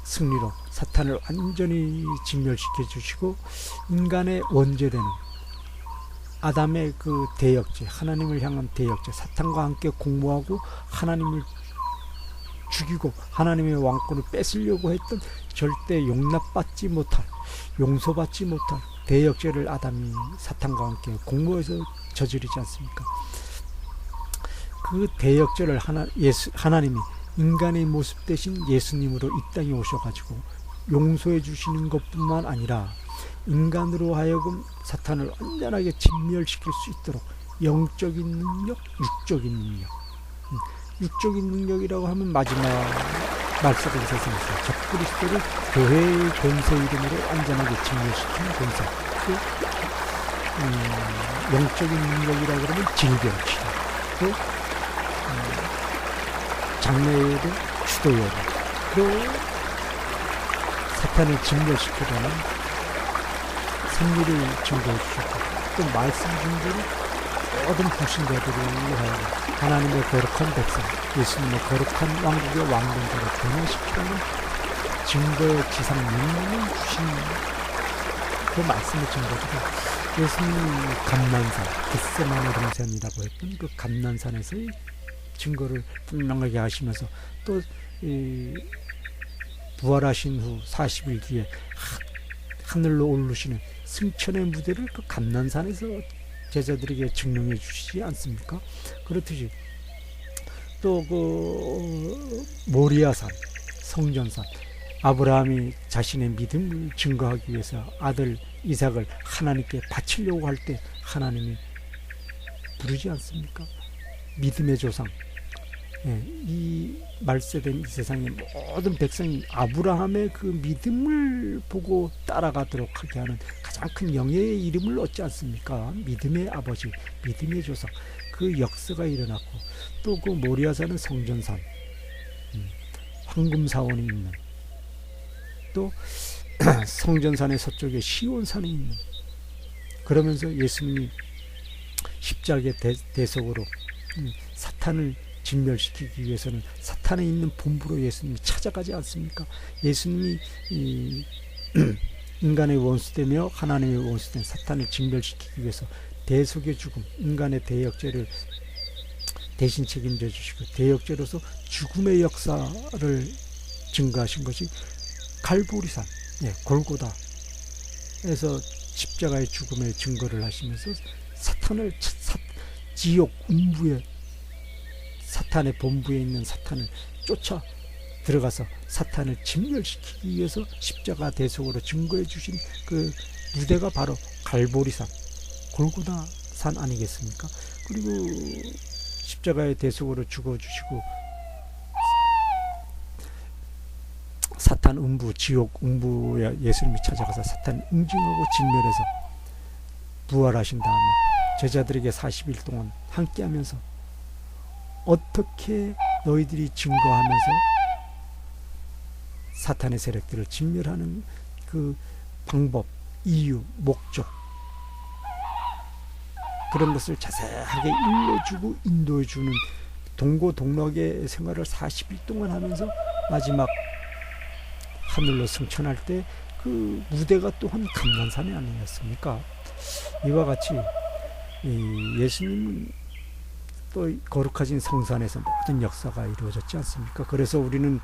승리로 사탄을 완전히 진멸시켜 주시고 인간의 원죄되는 아담의 그 대역죄, 하나님을 향한 대역죄, 사탄과 함께 공모하고 하나님을 죽이고 하나님의 왕권을 뺏으려고 했던 절대 용납받지 못할, 용서받지 못할 대역죄를 아담이 사탄과 함께 공모해서 저지르지 않습니까? 그 대역죄를 하나님이 인간의 모습 대신 예수님으로 이 땅에 오셔가지고 용서해 주시는 것뿐만 아니라 인간으로 하여금 사탄을 완전하게 진멸시킬 수 있도록 영적인 능력, 육적인 능력, 육적인 능력이라고 하면 마지막 말세된 세상에서 적그리스도를 교회의 권세 이름으로 완전하게 진멸시키는 권세, 영적인 능력이라고 그러면 질병치료, 또 장래에도 주도요로, 또 사탄을 진멸시키려는 승리를 증거해 주셨고, 또 말씀 증거를 모든 불신자들을 위하여 하나님의 거룩한 백성, 예수님의 거룩한 왕국의 왕권자로 변화시키는 증거의 지상 능력을 주신 그 말씀의 증거들이 예수님이 감난산, 겟세마네 동산이라고 했던 그 감난산에서의 증거를 분명하게 하시면서, 또 부활하신 후 40일 뒤에 하늘로 오르시는 승천의 무대를 그 감난산에서 제자들에게 증명해 주시지 않습니까? 그렇듯이 또 그 모리아산, 성전산, 아브라함이 자신의 믿음을 증거하기 위해서 아들 이삭을 하나님께 바치려고 할 때 하나님이 부르지 않습니까? 믿음의 조상, 이 말세된 이 세상의 모든 백성이 아브라함의 그 믿음을 보고 따라가도록 하게 하는 가장 큰 영예의 이름을 얻지 않습니까? 믿음의 아버지, 믿음의 조상, 그 역사가 일어났고, 또 그 모리아산은 성전산, 황금사원이 있는 또 성전산의 서쪽에 시온산에 있는, 그러면서 예수님이 십자가의 대속으로 사탄을 진멸시키기 위해서는 사탄에 있는 본부로 예수님이 찾아가지 않습니까? 예수님이 인간의 원수되며 하나님의 원수된 사탄을 진멸시키기 위해서 대속의 죽음, 인간의 대역죄를 대신 책임져 주시고 대역죄로서 죽음의 역사를 증거하신 것이 갈보리산, 골고다에서 십자가의 죽음의 증거를 하시면서 사탄을 지옥 음부에, 사탄의 본부에 있는 사탄을 쫓아 들어가서 사탄을 진멸시키기 위해서 십자가 대속으로 증거해 주신 그 무대가 바로 갈보리산, 골고다산 아니겠습니까? 그리고 십자가의 대속으로 죽어주시고 사탄 음부, 지옥 음부에 예수님이 찾아가서 사탄을 응징하고 진멸해서 부활하신 다음에 제자들에게 40일 동안 함께하면서 어떻게 너희들이 증거하면서 사탄의 세력들을 진멸하는 그 방법, 이유, 목적, 그런 것을 자세하게 일러주고 인도해주는 동고동락의 생활을 40일 동안 하면서 마지막 하늘로 승천할 때 그 무대가 또한 감난산이 아니었습니까? 이와 같이 예수님은 또 거룩하신 성산에서 모든 역사가 이루어졌지 않습니까? 그래서 우리는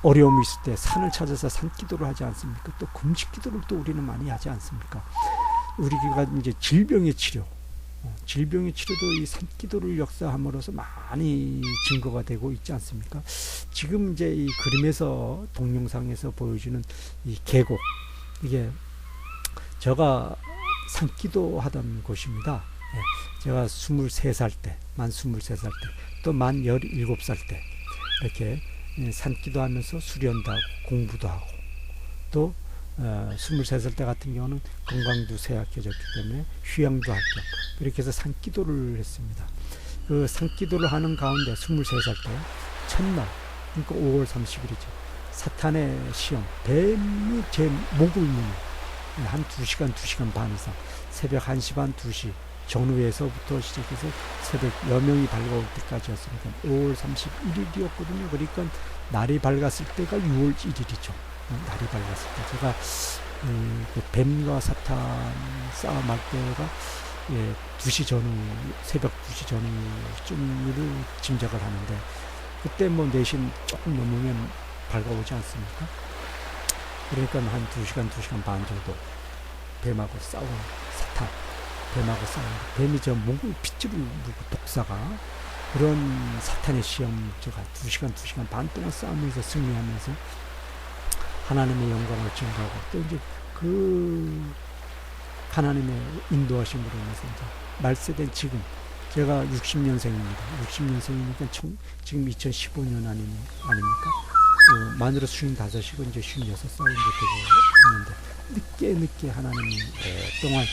어려움이 있을 때 산을 찾아서 산기도를 하지 않습니까? 또 금식기도를 또 우리는 많이 하지 않습니까? 우리가 이제 질병의 치료도 이 산기도를 역사함으로써 많이 증거가 되고 있지 않습니까? 지금 이제 이 그림에서, 동영상에서 보여주는 이 계곡, 이게 제가 산기도 하던 곳입니다. 제가 23살 때, 만 23살 때, 또 만 17살 때 이렇게 산기도 하면서 수련도 하고 공부도 하고, 또 23살 때 같은 경우는 건강도 쇠약해졌기 때문에 휴양도 할 겸 이렇게 해서 산기도를 했습니다. 그 산기도를 하는 가운데 23살 때 첫날, 그러니까 5월 30일이죠. 사탄의 시험, 뱀이 제 목을 무는 한 2시간, 2시간 반 이상, 새벽 1시 반, 2시 전후에서부터 시작해서 새벽 여명이 밝아올 때까지였으니까 5월 31일이었거든요. 그러니까 날이 밝았을 때가 6월 1일이죠. 날이 밝았을 때 제가 그 뱀과 사탄 싸움할 때가 2시 전후, 새벽 2시 전후쯤을 짐작을 하는데, 그때 뭐 4시 조금 넘으면 밝아오지 않습니까? 그러니까 한 2시간, 2시간 반 정도 뱀하고 싸운 사탄, 뱀하고 싸운, 뱀이 저 목을 핏줄을 물고 독사가, 그런 사탄의 시험 제가 2시간, 2시간 반 동안 싸우면서 승리하면서 하나님의 영광을 증거하고, 또 이제 그 하나님의 인도하심으로 인해서 이제 말세된 지금, 제가 60년생입니다. 60년생이니까 지금 2015년 아닙니까? 만으로 55이고 이제 56살 이제 되고 있는데, 늦게 하나님이 오랫동안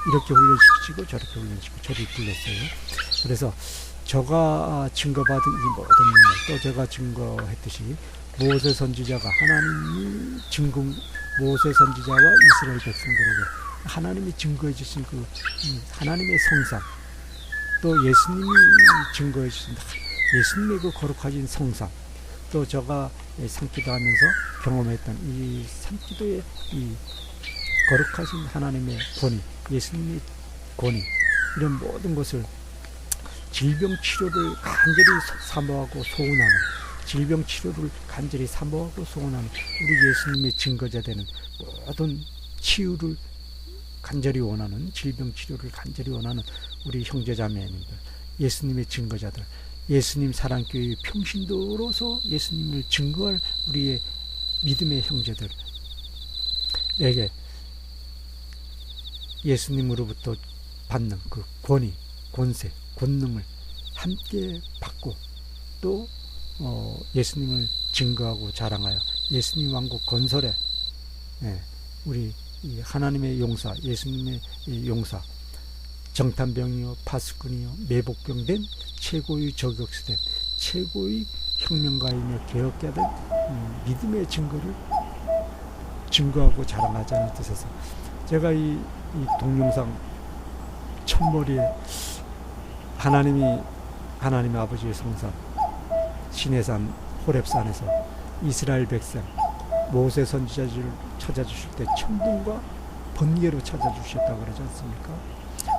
이렇게 훈련시키시고 저렇게 훈련시키고 저를 불렀어요. 그래서 제가 증거받은 이 모든 능력, 또 제가 증거했듯이 모세 선지자가 하나님이 모세 선지자와 이스라엘 백성들에게 하나님이 증거해 주신 그 하나님의 성상, 또 예수님이 증거해 주신 예수님의 그 거룩하신 성상, 또 제가 산기도 하면서 경험했던 이 산기도의 이 거룩하신 하나님의 권위, 예수님의 권위, 이런 모든 것을 질병 치료를 간절히 사모하고 소원하는, 질병 치료를 간절히 사모하고 소원하는 우리 예수님의 증거자 되는, 모든 치유를 간절히 원하는, 질병 치료를 간절히 원하는 우리 형제자매님들, 예수님의 증거자들, 예수님 사랑교회의 평신도로서 예수님을 증거할 우리의 믿음의 형제들, 내게 예수님으로부터 받는 그 권위, 권세, 권능을 함께 받고, 또 예수님을 증거하고 자랑하여 예수님 왕국 건설에 우리 하나님의 용사, 예수님의 용사, 정탐병이요, 파수꾼이요, 매복병된 최고의 저격수된 최고의 혁명가이며 개혁자된 믿음의 증거를 증거하고 자랑하자는 뜻에서 제가 이 동영상 첫머리에 하나님의 아버지의 성산 시내산 호렙산에서 이스라엘 백성 모세 선지자를 찾아주실 때 천둥과 번개로 찾아주셨다고 그러지 않습니까?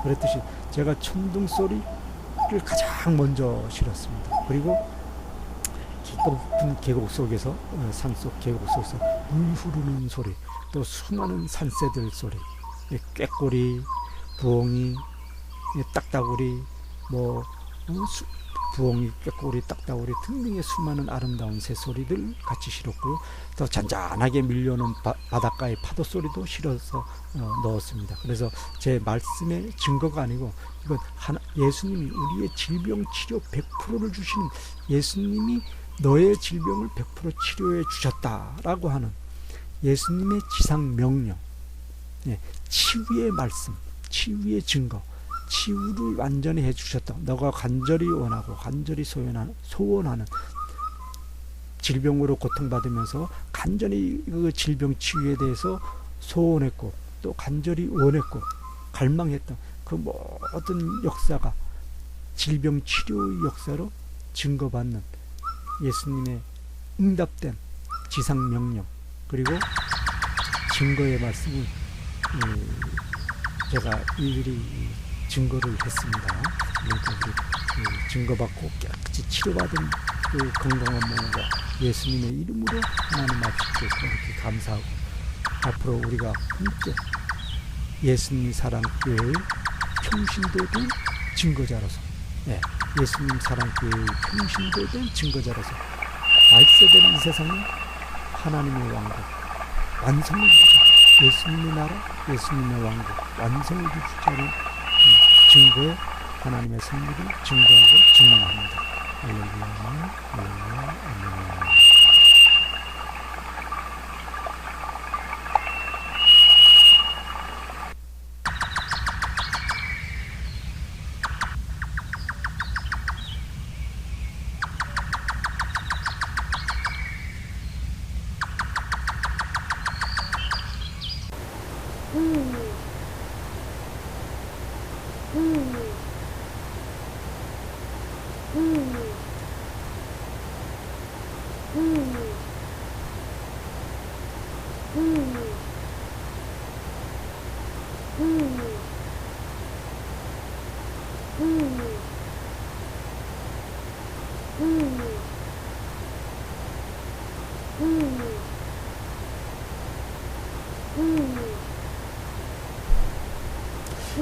그랬듯이 제가 천둥 소리를 가장 먼저 실었습니다. 그리고 깊은 계곡 속에서 산속 계곡 속에서 물 흐르는 소리, 또 수많은 산새들 소리, 꾀꼬리, 부엉이, 딱따구리, 부엉이, 꾀꼬리, 딱따구리 등등의 수많은 아름다운 새소리들 같이 실었고요. 또 잔잔하게 밀려오는 바닷가의 파도 소리도 실어서 넣었습니다. 그래서 제 말씀의 증거가 아니고 이건 예수님이 우리의 질병 치료 100%를 주시는, 예수님이 너의 질병을 100% 치료해 주셨다라고 하는 예수님의 지상 명령, 치유의 말씀, 치유의 증거, 치유를 완전히 해주셨다. 너가 간절히 원하고 간절히 소원하는 질병으로 고통받으면서 간절히 그 질병 치유에 대해서 소원했고 또 간절히 원했고 갈망했던 그 모든 역사가 질병 치료의 역사로 증거받는 예수님의 응답된 지상 명령, 그리고 증거의 말씀을 제가 일일이 증거를 했습니다. 그러니까 우리 증거받고 깨끗이 치료받은 그 건강한 몸과 예수님의 이름으로 하나님 앞에 그렇게 감사하고, 앞으로 우리가 함께 예수님 사랑교회의 평신도된 증거자로서, 예수님 사랑교회의 평신도된 증거자로서 말세되는 이 세상에 하나님의 왕국 완성을 이루자, 예수님의 나라, 예수님의 왕국 완성을 이루자는 증거에 하나님의 승리를 증거하고 증명합니다. 할렐루야, 할렐루야, 아멘.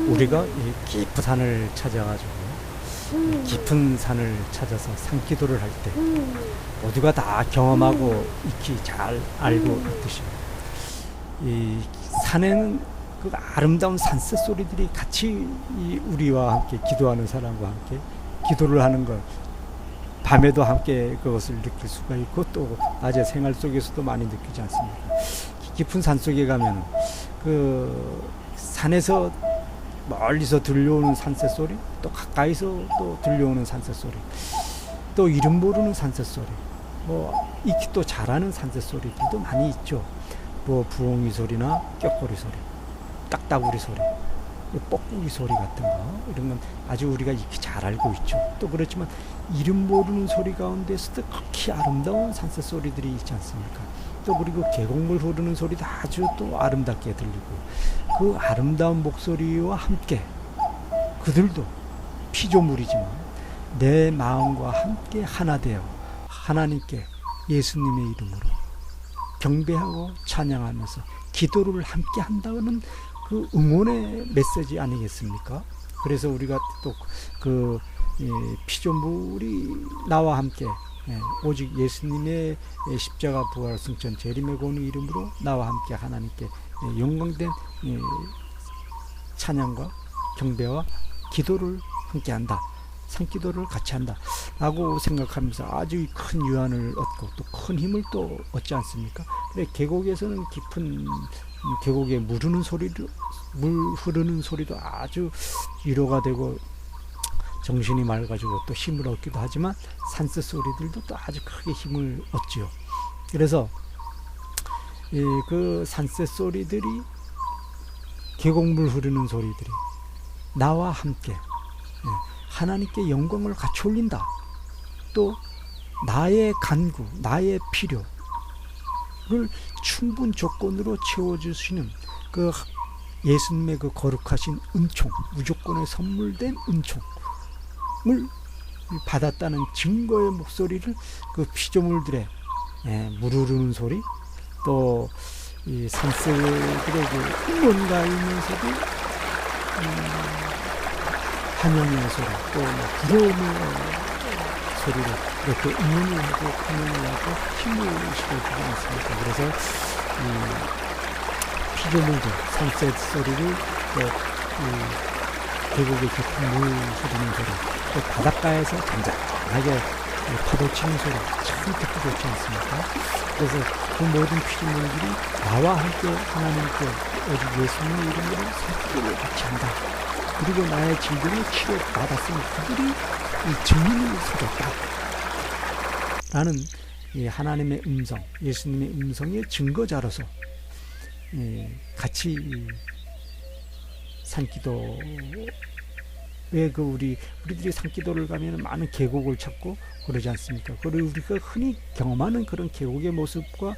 우리가 이 깊은 산을 찾아가지고 깊은 산을 찾아서 산기도를 할 때 모두가 다 경험하고 익히 잘 알고 있듯이 이 산에는 그 아름다운 산새 소리들이 같이 우리와 함께 기도하는 사람과 함께 기도를 하는 것, 밤에도 함께 그것을 느낄 수가 있고 또 낮의 생활 속에서도 많이 느끼지 않습니까? 깊은 산 속에 가면 그 산에서 멀리서 들려오는 산새 소리, 또 가까이서 또 들려오는 산새 소리, 또 이름 모르는 산새 소리, 익히 또 잘하는 산새 소리들도 많이 있죠. 부엉이 소리나 꾀꼬리 소리, 딱따구리 소리, 뻐꾸기 소리 같은 거, 이런 건 아주 우리가 익히 잘 알고 있죠. 또 그렇지만 이름 모르는 소리 가운데서도 극히 아름다운 산새 소리들이 있지 않습니까? 또 그리고 계곡물 흐르는 소리도 아주 또 아름답게 들리고, 그 아름다운 목소리와 함께 그들도 피조물이지만 내 마음과 함께 하나 되어 하나님께 예수님의 이름으로 경배하고 찬양하면서 기도를 함께 한다는 그 응원의 메시지 아니겠습니까? 그래서 우리가 또 그 피조물이 나와 함께 오직 예수님의 십자가 부활 승천 재림의 권위 이름으로 나와 함께 하나님께 영광된 찬양과 경배와 기도를 함께 한다, 산기도를 같이 한다 라고 생각하면서 아주 큰 유한을 얻고 또 큰 힘을 또 얻지 않습니까? 그래 계곡에서는 깊은 계곡에 물 흐르는 소리도 아주 위로가 되고 정신이 맑아지고 또 힘을 얻기도 하지만 산새 소리들도 또 아주 크게 힘을 얻지요. 그래서 그 산새 소리들이, 계곡물 흐르는 소리들이 나와 함께 하나님께 영광을 같이 올린다. 또 나의 간구, 나의 필요를 충분 조건으로 채워주시는 그 예수님의 그 거룩하신 은총, 무조건에 선물된 은총을 받았다는 증거의 목소리를, 그 피조물들의 물 흐르는 소리, 또 이 산새들의 그 응원가이면서도 환영의 소리, 또 부러움의 소리로 이렇게 응원을 하고 환영을 하고 힘을 실어주지 않습니까? 그래서 이 피조물들, 산새 소리를, 또 계곡의 깊은 물 흐르는 소리, 또 바닷가에서 잔잔하게 파도 치는 소리 참 듣기 좋지 않습니까? 그래서 그 모든 피조물들이 나와 함께 하나님께 오직 예수님의 이름으로 살기를 같이 한다. 그리고 나의 질병을 치료받았으니 그들이 이 증인을 서줬다. 라는 이 하나님의 음성, 예수님의 음성의 증거자로서 같이 산기도, 왜 그 우리들이 산기도를 가면 많은 계곡을 찾고 그러지 않습니까? 그리고 우리가 흔히 경험하는 그런 계곡의 모습과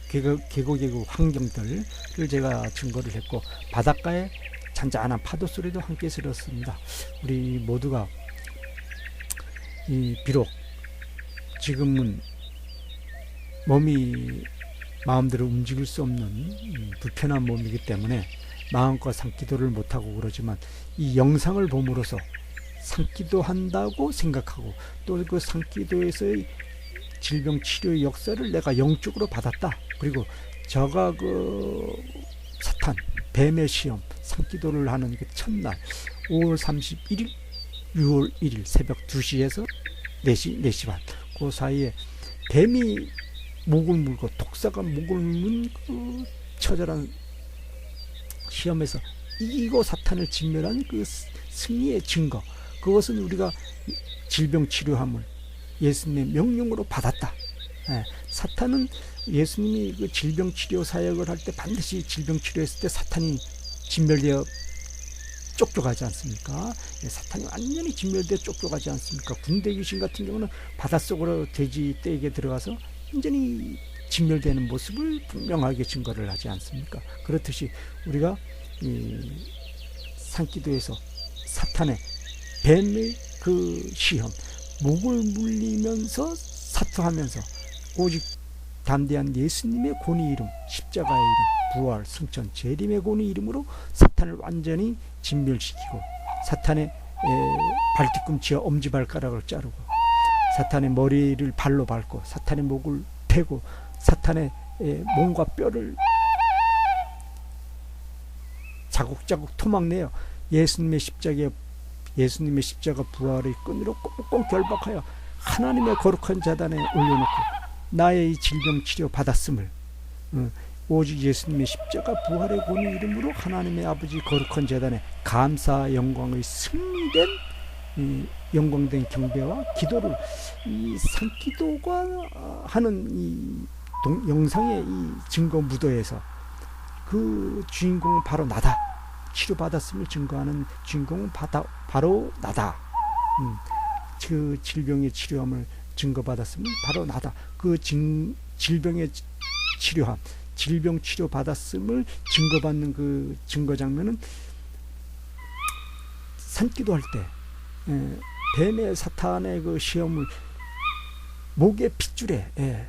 계곡의 그 환경들을 제가 증거를 했고, 바닷가에 잔잔한 파도 소리도 함께 들었습니다. 우리 모두가 비록 지금은 몸이 마음대로 움직일 수 없는 불편한 몸이기 때문에 마음껏 산기도를 못하고 그러지만, 이 영상을 봄으로써 산기도 한다고 생각하고, 또 그 산기도에서의 질병 치료의 역사를 내가 영적으로 받았다. 그리고 저가 그 사탄, 뱀의 시험, 산기도를 하는 그 첫날 5월 31일, 6월 1일 새벽 2시에서 4시 반, 그 사이에 뱀이 목을 물고 독사가 목을 문 그 처절한 시험에서 이기고 사탄을 진멸한 그 승리의 증거, 그것은 우리가 질병 치료함을 예수님의 명령으로 받았다. 사탄은 예수님이 그 질병 치료 사역을 할 때 반드시 질병 치료했을 때 사탄이 진멸되어 쫓겨가지 않습니까? 사탄이 완전히 진멸되어 쫓겨가지 않습니까? 군대 귀신 같은 경우는 바닷속으로 돼지 떼에게 들어가서 완전히 진멸되는 모습을 분명하게 증거를 하지 않습니까? 그렇듯이 우리가 이 산기도에서 사탄의 뱀의 그 시험, 목을 물리면서 사투하면서 오직 담대한 예수님의 권위 이름, 십자가의 이름, 부활, 승천, 재림의 권위 이름으로 사탄을 완전히 진멸시키고, 사탄의 발뒤꿈치와 엄지발가락을 자르고, 사탄의 머리를 발로 밟고, 사탄의 목을 베고, 사탄의 몸과 뼈를 자국자국 토막내어 예수님의 십자가 부활의 끈으로 꽁꽁 결박하여 하나님의 거룩한 자단에 올려놓고, 나의 이 질병 치료 받았음을 오직 예수님의 십자가 부활의 권위 이름으로 하나님의 아버지 거룩한 재단에 감사 영광의 승리된 영광된 경배와 기도를, 이 산기도가 하는 이 영상의 이 증거 무도에서 그 주인공은 바로 나다. 치료받았음을 증거하는 주인공은 바로 나다. 그 질병의 치료함을 증거받았음을 바로 나다. 그 질병의 치료함, 질병 치료 받았음을 증거받는 그 증거 장면은 산기도 할 때 뱀의 사탄의 그 시험을 목의 핏줄에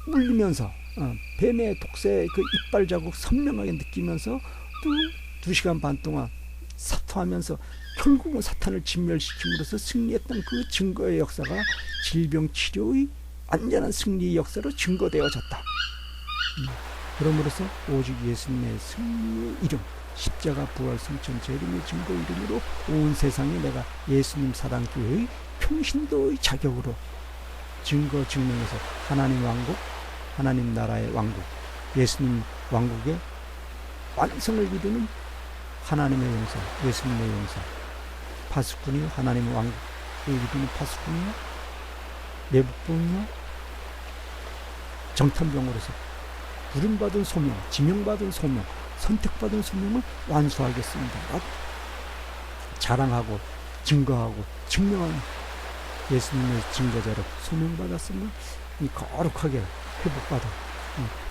물리면서 뱀의 독새의 그 이빨 자국 선명하게 느끼면서 또 2시간 반 동안 사투하면서 결국은 사탄을 진멸시킴으로써 승리했던 그 증거의 역사가 질병 치료의 완전한 승리의 역사로 증거되어졌다. 그러므로서 오직 예수님의 승리의 이름, 십자가 부활 승천 재림의 증거 이름으로 온 세상에 내가 예수님 사랑교회의 평신도의 자격으로 증거 증명해서 하나님 왕국, 하나님 나라의 왕국, 예수님 왕국의 완성을 이루는 하나님의 용사, 예수님의 용사, 파수꾼이요 하나님의 왕국을 이루는 파수꾼이요 내북봉이요 정탐병으로서 부름받은 소명, 지명받은 소명, 선택받은 소명을 완수하겠습니다. 자랑하고 증거하고 증명하는 예수님의 증거자로 소명받았으면 거룩하게 회복받아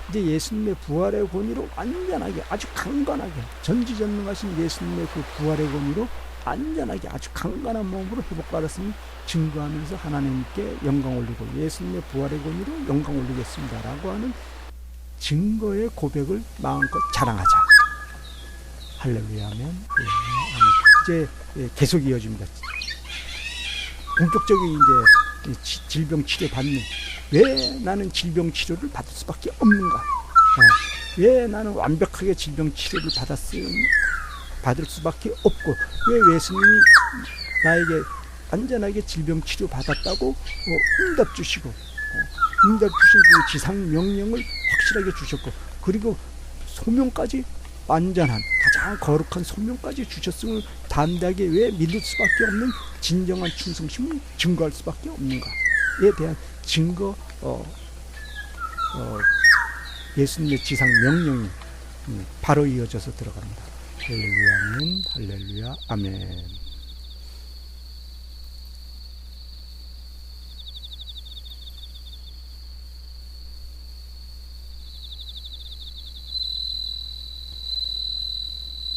이제 예수님의 부활의 권위로 완전하게 아주 강건하게 전지전능하신 예수님의 그 부활의 권위로 완전하게 아주 강건한 몸으로 회복받았으면 증거하면서 하나님께 영광 올리고 예수님의 부활의 권위로 영광 올리겠습니다 라고 하는 증거의 고백을 마음껏 자랑하자. 할렐루야 아멘. 이제 계속 이어집니다. 본격적인 이제 질병 치료 받는, 왜 나는 질병 치료를 받을 수밖에 없는가? 왜 나는 완벽하게 질병 치료를 받을 수밖에 없고, 왜 예수님이 나에게 안전하게 질병 치료 받았다고 응답 주시고, 응답 주신 그 지상 명령을 확실하게 주셨고, 그리고 소명까지 완전한 가장 거룩한 소명까지 주셨음을 담대하게 왜 믿을 수밖에 없는 진정한 충성심을 증거할 수밖에 없는가에 대한 증거, 예수님의 지상 명령이 바로 이어져서 들어갑니다. 할렐루야 아멘. 할렐루야 아멘.